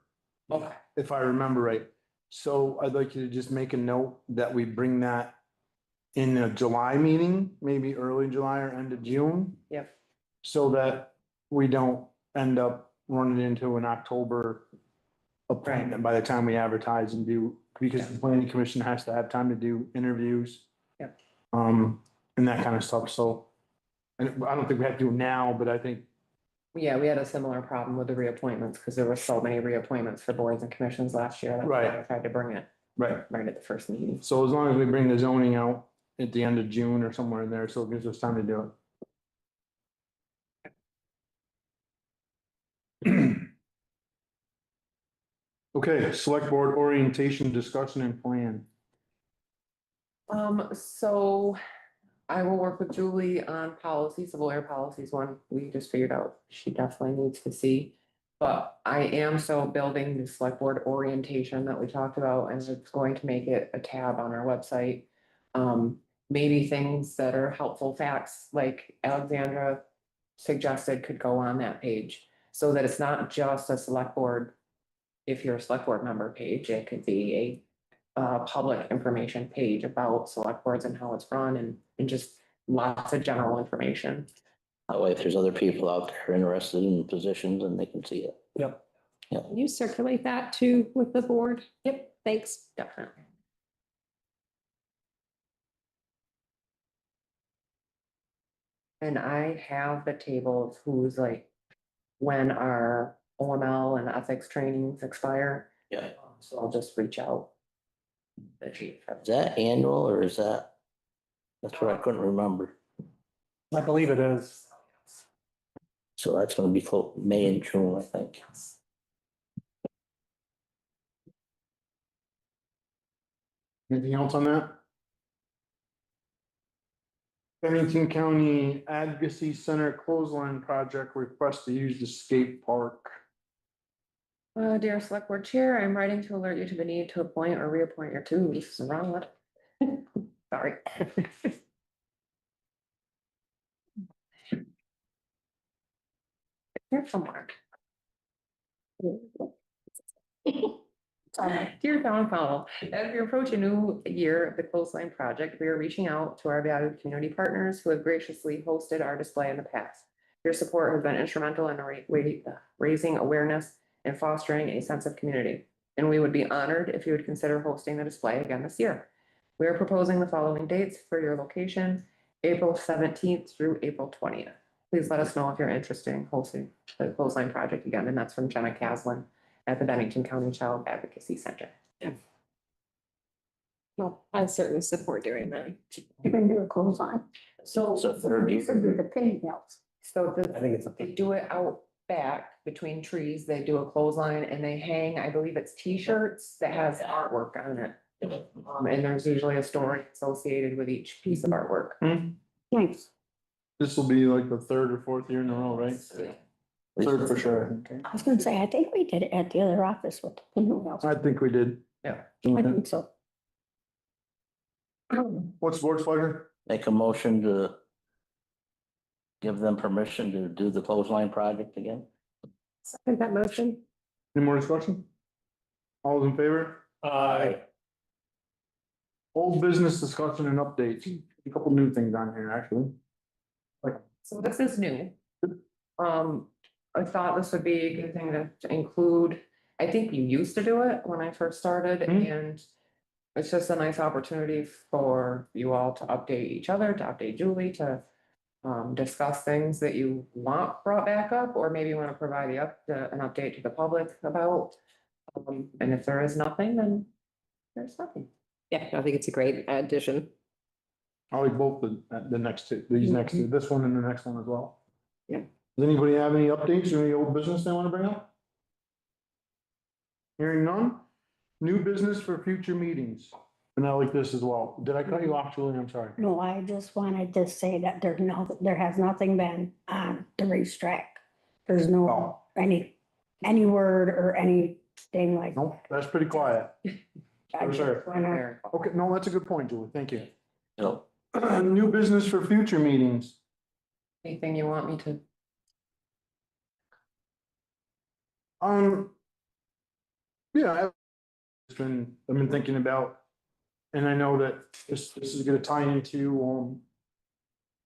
S2: Okay.
S4: if I remember right. So I'd like you to just make a note that we bring that in a July meeting, maybe early July or end of June.
S2: Yep.
S4: So that we don't end up running into an October appointment by the time we advertise and do, because the planning commission has to have time to do interviews.
S2: Yep.
S4: And that kind of stuff, so. And I don't think we have to do it now, but I think,
S2: Yeah, we had a similar problem with the reappointments because there were so many reappointments for boards and commissions last year. That's why I
S4: Right.
S2: tried to bring it
S4: right,
S2: right at the first meeting.
S4: so as long as we bring the zoning out at the end of June or somewhere in there, so it gives us time to do it. Okay, select board orientation, discussion and plan.
S2: So I will work with Julie on policies, civil air policies one we just figured out she definitely needs to see. But I am still building the select board orientation that we talked about, and it's going to make it a tab on our website. Maybe things that are helpful facts, like Alexandra suggested could go on that page, so that it's not just a select board. If you're a select board member page, it could be a public information page about select boards and how it's run and just lots of general information.
S5: That way, if there's other people out there interested in positions and they can see it.
S8: Yep.
S1: You circulate that too with the board? Yep. Thanks.
S2: Definitely. And I have the table of who's like, when our OML and ethics trainings expire.
S5: Yeah.
S2: So I'll just reach out. The chief.
S5: Is that annual or is that? That's what I couldn't remember.
S8: I believe it is.
S5: So that's gonna be for May and June, I think.
S4: Anything else on that? Bennington County Advocacy Center Clothesline Project request to use the skate park.
S2: Dear Select Board Chair, I'm writing to alert you to the need to appoint or reappoint your two, this is the wrong one. Sorry. Here somewhere. Dear Pownal, as we approach a new year of the Coastline Project, we are reaching out to our valued community partners who have graciously hosted our display in the past. Your support has been instrumental in raising awareness and fostering a sense of community. And we would be honored if you would consider hosting the display again this year. We are proposing the following dates for your location, April 17th through April 20th. Please let us know if you're interested in hosting the clothesline project again, and that's from Jenna Caslin at the Bennington County Child Advocacy Center.
S1: Well, I certainly support doing that.
S6: You're gonna do a clothesline.
S2: So,
S5: So third
S6: These would be the pin nails.
S2: so
S8: I think it's a.
S2: they do it out back between trees. They do a clothesline and they hang, I believe it's T-shirts that has artwork on it. And there's usually a story associated with each piece of artwork.
S6: Nice.
S4: This will be like the third or fourth year in a row, right? Third for sure, I think.
S6: I was gonna say, I think we did it at the other office with the pinwheels.
S4: I think we did.
S2: Yeah.
S6: I think so.
S4: What's the board's pleasure?
S5: Make a motion to give them permission to do the clothesline project again.
S1: Second that motion.
S4: Any more discussion? All those in favor? Old business discussion and updates. A couple new things on here, actually.
S2: So this is new. I thought this would be a good thing to include. I think you used to do it when I first started
S4: Mhm.
S2: and it's just a nice opportunity for you all to update each other, to update Julie, to discuss things that you want brought back up, or maybe you want to provide an update to the public about. And if there is nothing, then there's nothing.
S1: Yeah, I think it's a great addition.
S4: I like both the next two, these next two, this one and the next one as well.
S1: Yeah.
S4: Does anybody have any updates or any old business they want to bring up? Hearing none, new business for future meetings. And I like this as well. Did I cut you off, Julie? I'm sorry.
S6: No, I just wanted to say that there has nothing been on the racetrack. There's
S4: Oh.
S6: no, any word or anything like.
S4: Nope, that's pretty quiet.
S6: I
S4: for sure.
S6: just wanna-
S2: Very cool.
S4: Okay, no, that's a good point, Julie. Thank you.
S5: So,
S4: New business for future meetings.
S2: Anything you want me to?
S4: Yeah, I've been thinking about, and I know that this is gonna tie into,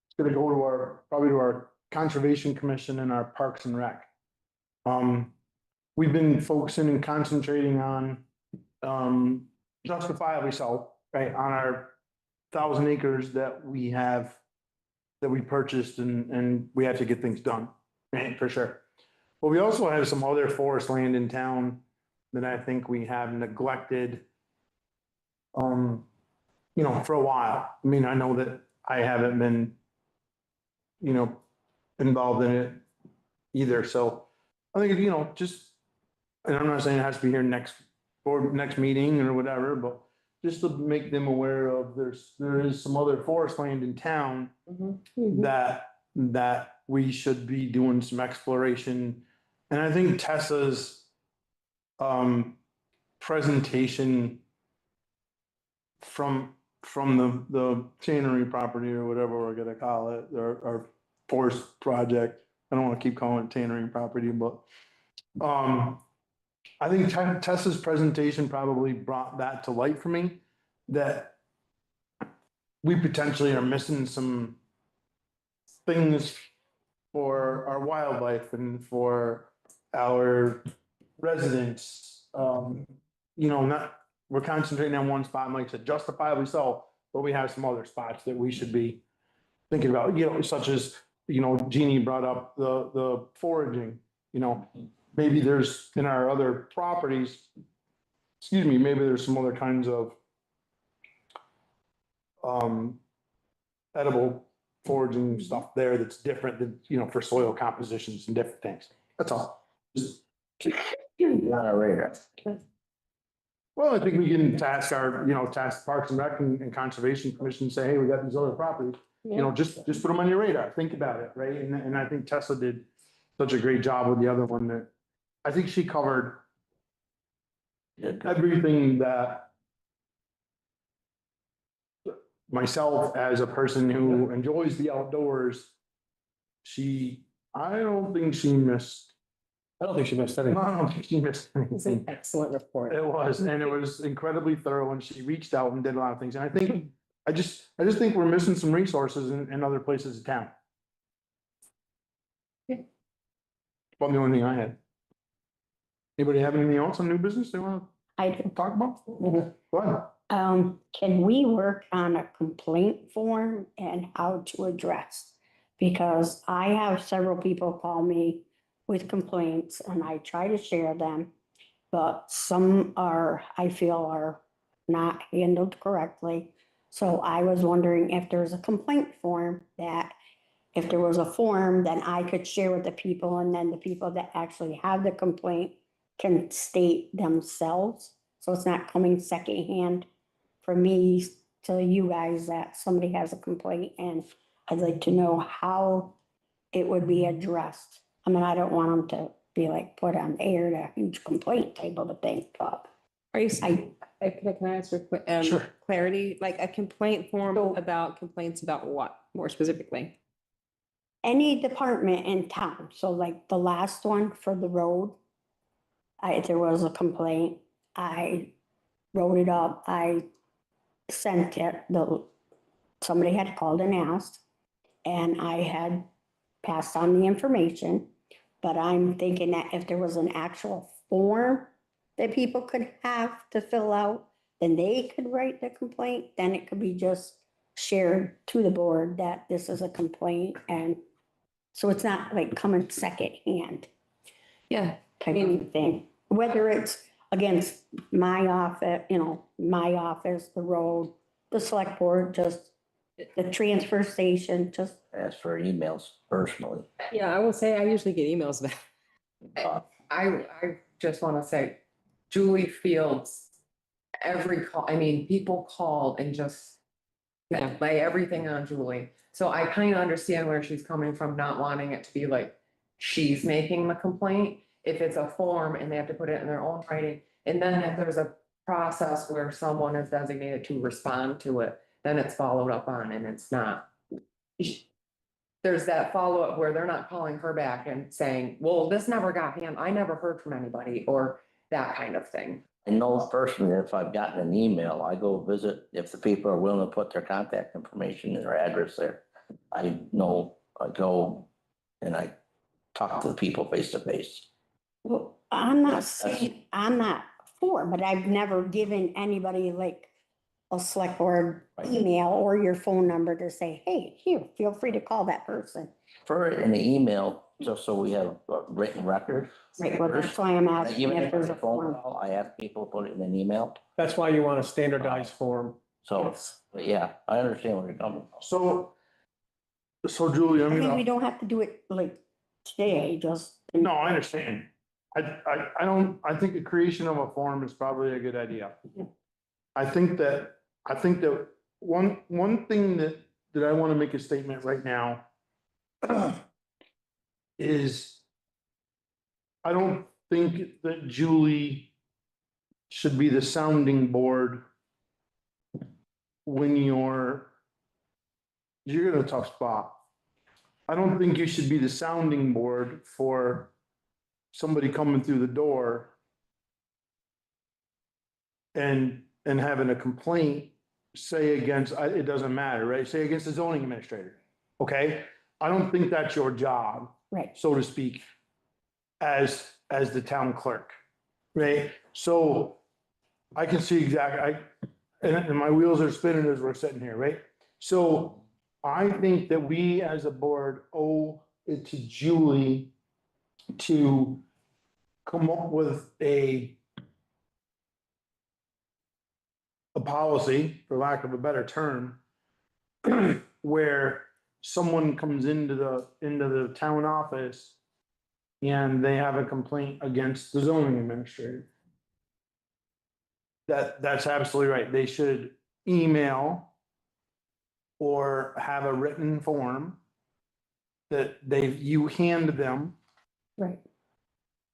S4: it's gonna go to probably to our Conservation Commission and our Parks and Rec. We've been focusing and concentrating on, justifiably so, right, on our 1,000 acres that we have, that we purchased and we have to get things done, right, for sure. But we also have some other forest land in town that I think we have neglected. For a while. I mean, I know that I haven't been, involved in it either, so I think, just, and I'm not saying it has to be here next meeting or whatever, but just to make them aware of, there is some other forest land in town that we should be doing some exploration. And I think Tessa's presentation from the tannery property or whatever we're gonna call it, our forest project. I don't wanna keep calling it tannery property, but I think Tessa's presentation probably brought that to light for me, that we potentially are missing some things for our wildlife and for our residents. We're concentrating on one spot, and like I said, justifiably so, but we have some other spots that we should be thinking about, such as, Jeannie brought up the foraging, maybe there's in our other properties, maybe there's some other kinds of edible foraging stuff there that's different than, for soil compositions and different things. That's all. Just
S5: on our radar.
S4: Well, I think we can task Parks and Rec and Conservation Commission, say, hey, we got these other properties, just put them on your radar, think about it, right? And I think Tessa did such a great job with the other one that I think she covered everything that myself, as a person who enjoys the outdoors, I don't think she missed.
S8: I don't think she missed anything.
S4: I don't think she missed
S1: It's an
S4: anything.
S1: excellent report.
S4: It was, and it was incredibly thorough, and she reached out and did a lot of things, and I think, I just think we're missing some resources in other places in town.
S2: Yeah.
S4: Well, the only thing I had. Anybody have anything else on new business they wanna
S6: I,
S4: talk about? Go ahead.
S6: can we work on a complaint form and how to address? Because I have several people call me with complaints and I try to share them. But some are, I feel are not handled correctly. So I was wondering if there's a complaint form that if there was a form, then I could share with the people and then the people that actually have the complaint can state themselves. So it's not coming secondhand from me to you guys that somebody has a complaint and I'd like to know how it would be addressed. I mean, I don't want them to be like put on air to a huge complaint type of a thing, but
S1: Are you,
S6: I,
S1: can I ask for
S4: Sure.
S1: clarity, like a complaint form
S6: So-
S1: about complaints about what, more specifically?
S6: any department in town, so like the last one for the road, there was a complaint, I wrote it up, I sent it, somebody had called and asked, and I had passed on the information, but I'm thinking that if there was an actual form that people could have to fill out, then they could write the complaint, then it could be just shared to the board that this is a complaint, and so it's not like coming secondhand
S1: Yeah.
S6: type of thing. Whether it's against my office, my office, the road, the select board, just the transfer station, just,
S5: As for emails personally.
S1: Yeah, I will say I usually get emails about.
S2: I just wanna say, Julie Fields, every call, I mean, people call and just
S1: Yeah.
S2: lay everything on Julie. So I kind of understand where she's coming from, not wanting it to be like she's making the complaint. If it's a form and they have to put it in their own writing, and then if there's a process where someone is designated to respond to it, then it's followed up on and it's not. There's that follow-up where they're not calling her back and saying, well, this never got handled, I never heard from anybody, or that kind of thing.
S5: I know personally, if I've gotten an email, I go visit, if the people are willing to put their contact information and their address there. I know, I go and I talk to the people face to face.
S6: well, I'm not saying, I'm not for, but I've never given anybody like a select board email or your phone number to say, hey, here, feel free to call that person.
S5: For it in the email, just so we have a written record.
S6: Right, well, that's why I'm asking
S5: Even
S6: if
S5: if
S6: there's
S5: there's
S6: a
S5: a phone
S6: form.
S5: call, I ask people to put it in an email.
S8: That's why you want a standardized form.
S5: So,
S6: Yes.
S5: but yeah, I understand where you're coming from.
S4: So Julie,
S6: I mean, we don't have to do it like today, just.
S4: no, I understand. I think the creation of a form is probably a good idea. I think that one thing that I want to make a statement right now is I don't think that Julie should be the sounding board when you're in a tough spot. I don't think you should be the sounding board for somebody coming through the door and having a complaint, say against, it doesn't matter, right? Say against the zoning administrator, okay? I don't think that's your job,
S6: Right.
S4: so to speak, as the town clerk, right? So I can see exactly, and my wheels are spinning as we're sitting here, right? So I think that we as a board owe it to Julie to come up with a policy, for lack of a better term, where someone comes into the town office and they have a complaint against the zoning administrator. That's absolutely right. They should email or have a written form that you hand them
S6: Right.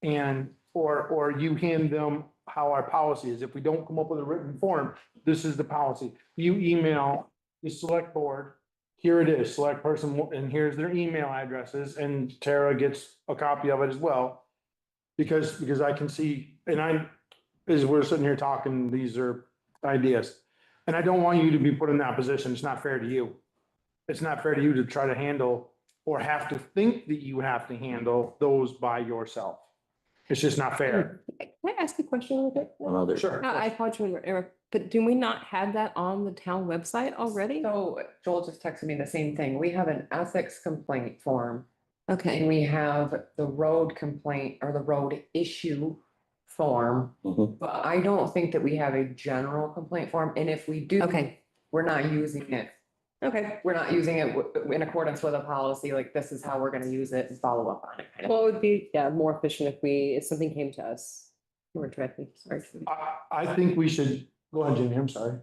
S4: and, or you hand them how our policy is. If we don't come up with a written form, this is the policy. You email the select board, here it is, select person, and here's their email addresses, and Tara gets a copy of it as well. Because I can see, as we're sitting here talking, these are ideas. And I don't want you to be put in that position. It's not fair to you. It's not fair to you to try to handle or have to think that you have to handle those by yourself. It's just not fair.
S1: Can I ask a question real quick?
S5: Another.
S4: Sure.
S1: I apologize, Eric, but do we not have that on the town website already?
S2: So Joel just texted me the same thing. We have an ethics complaint form. And
S1: Okay,
S2: we have the road complaint or the road issue form.
S5: Mhm.
S2: But I don't think that we have a general complaint form. And if we do.
S1: okay,
S2: We're not using it.
S1: okay.
S2: We're not using it in accordance with a policy, like this is how we're gonna use it and follow up on it. kind of.
S1: Well, it would be, yeah, more efficient if something came to us. Or directly, sorry.
S4: I think we should, go ahead, Jamie, I'm sorry.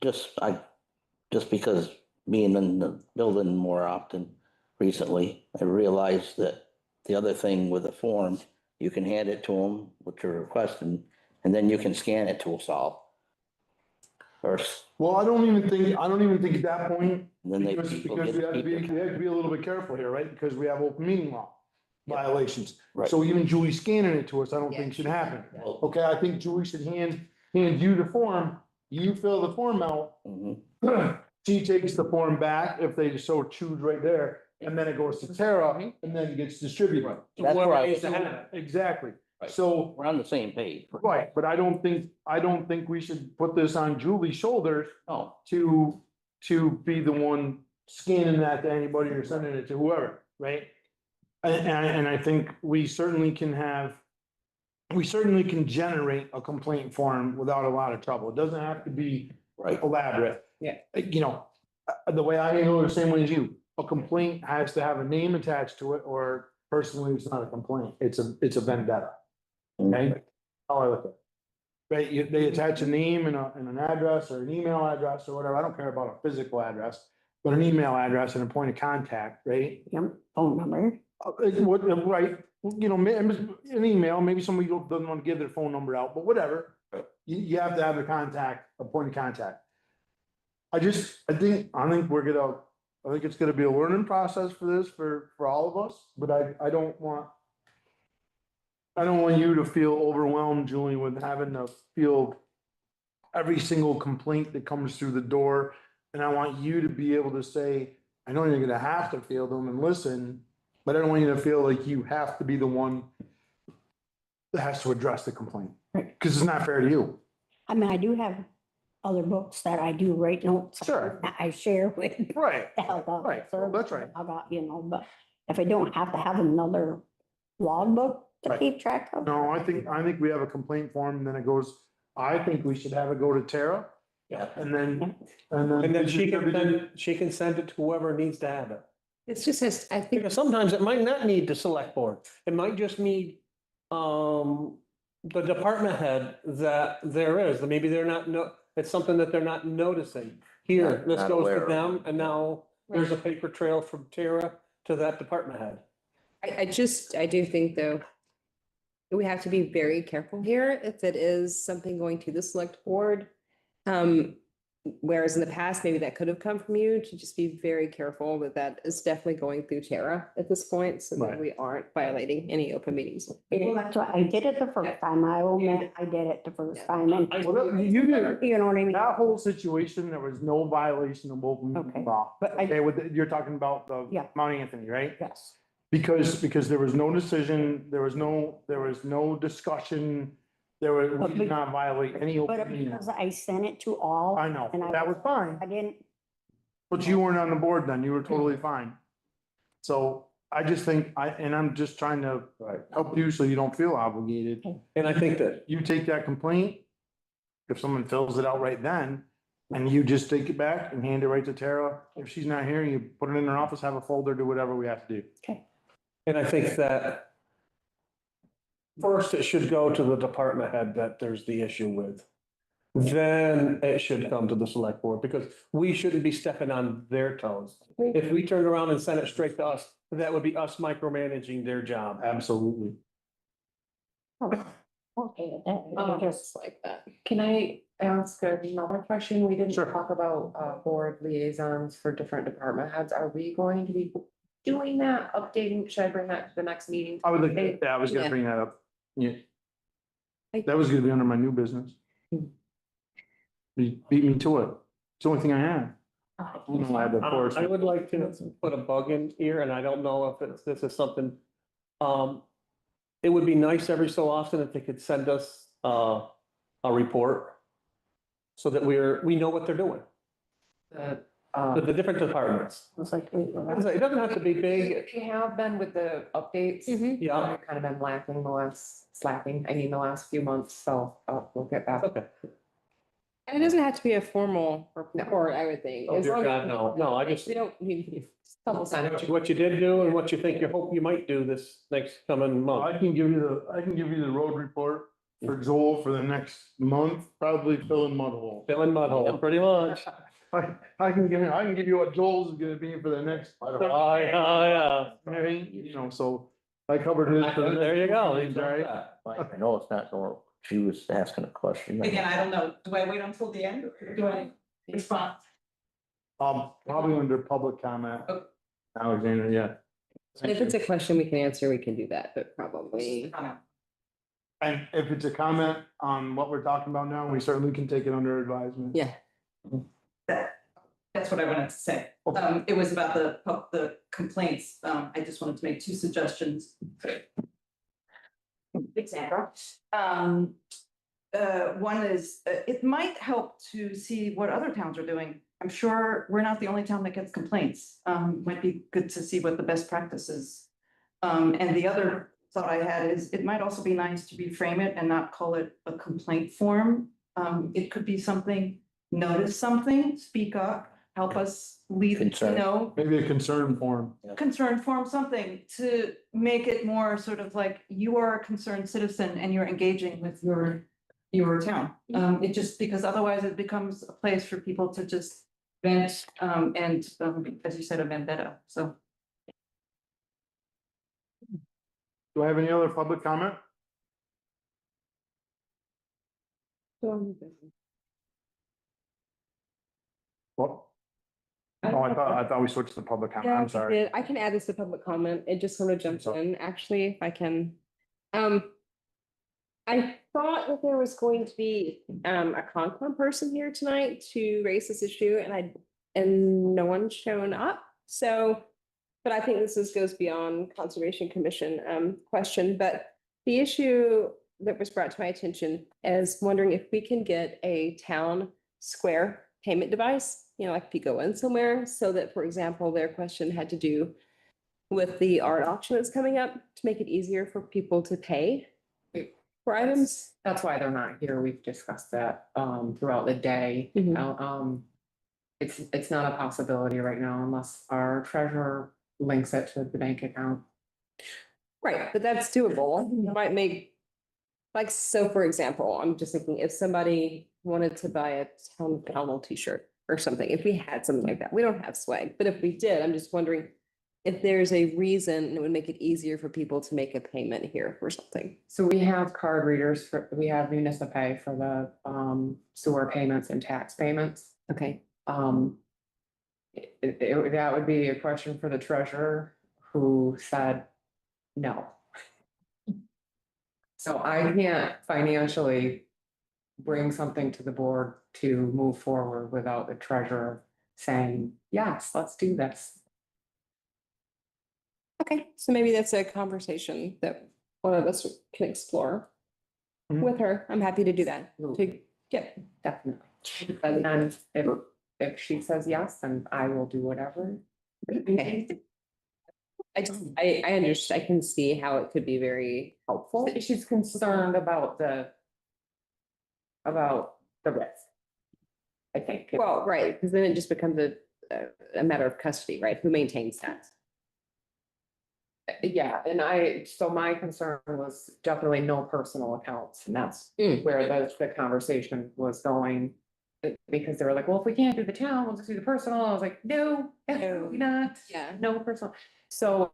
S5: Just because being in the building more often recently, I realized that the other thing with the form, you can hand it to them, what you're requesting, and then you can scan it to us all. First,
S4: Well, I don't even think at that point,
S5: and then they.
S4: because
S5: people
S4: we
S5: get
S4: have to
S5: keep
S4: be,
S5: their-
S4: we have to be a little bit careful here, right? Because we have open meeting law violations.
S5: Right.
S4: So even Julie scanning it to us, I don't think should happen.
S5: Well,
S4: Okay, I think Julie should hand you the form, you fill the form out.
S5: mhm.
S4: She takes the form back if they so choose right there, and then it goes to Tara, and then it gets distributed.
S5: That's where I
S8: Needs
S5: was,
S8: to have it.
S4: Exactly.
S5: Right.
S4: So,
S5: we're on the same page.
S4: right, but I don't think we should put this on Julie's shoulders
S5: No,
S4: to be the one scanning that to anybody or sending it to whoever, right? And I think we certainly can generate a complaint form without a lot of trouble. It doesn't have to be
S5: right,
S4: elaborate.
S2: Yeah.
S4: You know, the way I handle it, the same way as you, a complaint has to have a name attached to it, or personally, it's not a complaint, it's a vendetta. Okay? How I look at it. Right, they attach a name and an address or an email address or whatever, I don't care about a physical address, but an email address and a point of contact, right?
S6: Yep, phone number.
S4: Right, you know, an email, maybe somebody doesn't want to give their phone number out, but whatever. You have to have a point of contact. I think it's gonna be a learning process for this, for all of us, but I don't want you to feel overwhelmed, Julie, with having to field every single complaint that comes through the door. And I want you to be able to say, I know you're gonna have to field them and listen, but I don't want you to feel like you have to be the one that has to address the complaint, because it's not fair to you.
S6: I mean, I do have other books that I do write notes.
S4: Sure.
S6: That I share with.
S4: Right.
S6: to help out.
S4: Right.
S6: So
S4: That's right.
S6: I got, but if I don't have to have another logbook to
S4: Right.
S6: keep track of.
S4: No, I think we have a complaint form, and then it goes, I think we should have it go to Tara.
S5: Yeah.
S4: And then.
S8: And then she can send it to whoever needs to have it.
S1: It's just, I think,
S8: Because sometimes it might not need the select board. It might just need, the department head that there is, maybe they're not, it's something that they're not noticing. Here,
S5: Not-
S8: this
S5: not
S8: goes
S5: aware
S8: to
S5: of.
S8: them, and now there's a paper trail from Tara to that department head.
S1: I do think though, we have to be very careful here if it is something going to the select board. Whereas in the past, maybe that could have come from you, to just be very careful, but that is definitely going through Tara at this point, so that
S4: Right.
S1: we aren't violating any open meetings.
S6: Well, that's why I did it the first time. I will admit I did it the first time and
S4: Well, you did,
S6: you know what I mean?
S4: that whole situation, there was no violation of open
S6: Okay.
S4: meeting law.
S6: But I,
S4: Okay, you're talking about the
S6: Yeah.
S4: Mount Anthony, right?
S6: yes.
S4: Because there was no decision, there was no discussion, we did not violate any
S6: But
S4: open meeting.
S6: because I sent it to all.
S4: I know,
S6: and
S4: that was fine,
S6: I didn't,
S4: but you weren't on the board then, you were totally fine. So I just think, I'm just trying to help you so you don't feel obligated.
S8: And I think that,
S4: You take that complaint, if someone fills it out right then, and you just take it back and hand it right to Tara. If she's not here, you put it in her office, have a folder, do whatever we have to do.
S8: and I think that first it should go to the department head that there's the issue with. Then it should come to the select board, because we shouldn't be stepping on their toes. If we turned around and sent it straight to us, that would be us micromanaging their job.
S4: Absolutely.
S6: okay with that.
S1: Just like that.
S2: Can I ask another question? We didn't
S4: Sure.
S2: talk about board liaisons for different department heads. Are we going to be doing that, updating? Should I bring that to the next meeting?
S4: I was gonna
S1: Yeah.
S4: bring that up. Yeah.
S1: I-
S4: That was gonna be under my new business. You beat me to it. It's the only thing I have. You know, I had the forest.
S8: I would like to put a bug in here, and I don't know if this is something, it would be nice every so often if they could send us, a report. So that we know what they're doing,
S2: The,
S8: the different departments.
S6: It's like, wait,
S8: It doesn't have to be big,
S2: we have been with the updates.
S8: yeah,
S2: I've kind of been lacking the last few months, so we'll get back.
S8: okay.
S1: And it doesn't have to be a formal report, I would think.
S8: Oh,
S1: As
S8: dear
S1: long
S8: God,
S1: as-
S8: no, I just,
S1: We don't need.
S8: what you did do and what you think you hope you might do this next coming month.
S4: I can give you the road report for Joel for the next month, probably filling mud hole.
S8: Filling mud hole, pretty much.
S4: I can give you what Joel's gonna be for the next.
S8: Oh, yeah.
S4: You know, so I covered his. for the
S8: There you
S4: next
S8: go.
S4: month, all right?
S5: I know it's not normal. She was asking a question.
S7: Again, I don't know, do I wait until the end or do I respond?
S4: Probably under public comment.
S7: Okay.
S4: Alexander, yeah.
S1: If it's a question we can answer, we can do that, but probably.
S4: And if it's a comment on what we're talking about now, we certainly can take it under advisement.
S1: Yeah.
S7: That's what I wanted to say. It was about the complaints. I just wanted to make two suggestions.
S9: Sandra. One is, it might help to see what other towns are doing. I'm sure we're not the only town that gets complaints. Might be good to see what the best practice is. And the other thought I had is, it might also be nice to reframe it and not call it a complaint form. It could be something, notice something, speak up, help us lead,
S5: Concern.
S4: Maybe a concern form.
S9: concern form, something to make it more sort of like you are a concerned citizen and you're engaging with your town. It just, because otherwise it becomes a place for people to just vent, and, as you said, a vendetta, so.
S4: Do I have any other public comment? What? Oh, I thought we switched to public comment.
S1: Yeah,
S4: I'm
S1: we
S4: sorry.
S1: did. I can add this to public comment. It just sort of jumps in, actually, if I can. I thought that there was going to be a Concom person here tonight to raise this issue and no one's shown up. So, but I think this goes beyond Conservation Commission question, but the issue that was brought to my attention is wondering if we can get a town square payment device, like if you go in somewhere, so that, for example, their question had to do with the art auction that's coming up to make it easier for people to pay for items.
S2: That's why they're not here. We've discussed that throughout the day.
S1: Mhm.
S2: It's not a possibility right now unless our treasurer links it to the bank account.
S1: Right, but that's doable. It might make, like, so for example, I'm just thinking if somebody wanted to buy a Town of Pownal t-shirt or something, if we had something like that, we don't have swag, but if we did, I'm just wondering if there's a reason it would make it easier for people to make a payment here for something.
S2: So we have card readers we have Municipay for the sewer payments and tax payments.
S1: Okay.
S2: That would be a question for the treasurer who said no. So I can't financially bring something to the board to move forward without the treasurer saying, yes, let's do this.
S1: Okay, so maybe that's a conversation that one of us can explore
S4: Mhm.
S1: with her. I'm happy to do that. To get,
S2: Definitely. And then if she says yes, then I will do whatever.
S1: okay. I understand, I can see how it could be very helpful.
S2: She's concerned about the risk. I think.
S1: Well, right, because then it just becomes a matter of custody, right? Who maintains that?
S2: Yeah, and so my concern was definitely no personal accounts, and that's
S1: Mm.
S2: where the conversation was going. Because they were like, well, if we can't do the town, we'll just do the personal. I was like, no, absolutely not.
S1: Yeah.
S2: No personal. So,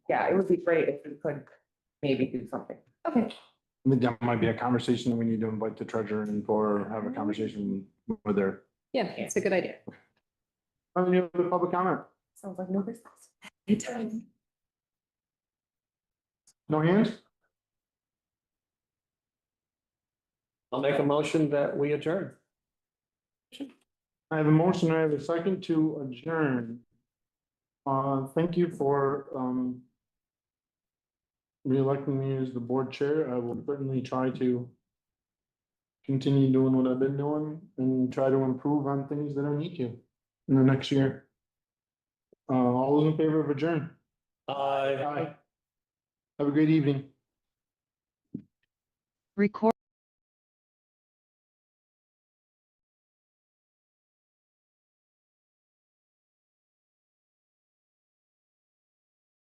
S2: yeah, it would be great if we could maybe do something.
S1: Okay.
S4: I think that might be a conversation we need to invite the treasurer in for, have a conversation with her.
S1: Yeah, it's a good idea.
S4: Any other public comment?
S2: Sounds like no business.
S4: No hands?
S8: I'll make a motion that we adjourn.
S4: I have a motion, I have a second to adjourn. Thank you for, reelecting me as the board chair. I will certainly try to continue doing what I've been doing and try to improve on things that I need to in the next year. All those in favor of adjourn? Aye. Have a great evening.
S9: Record.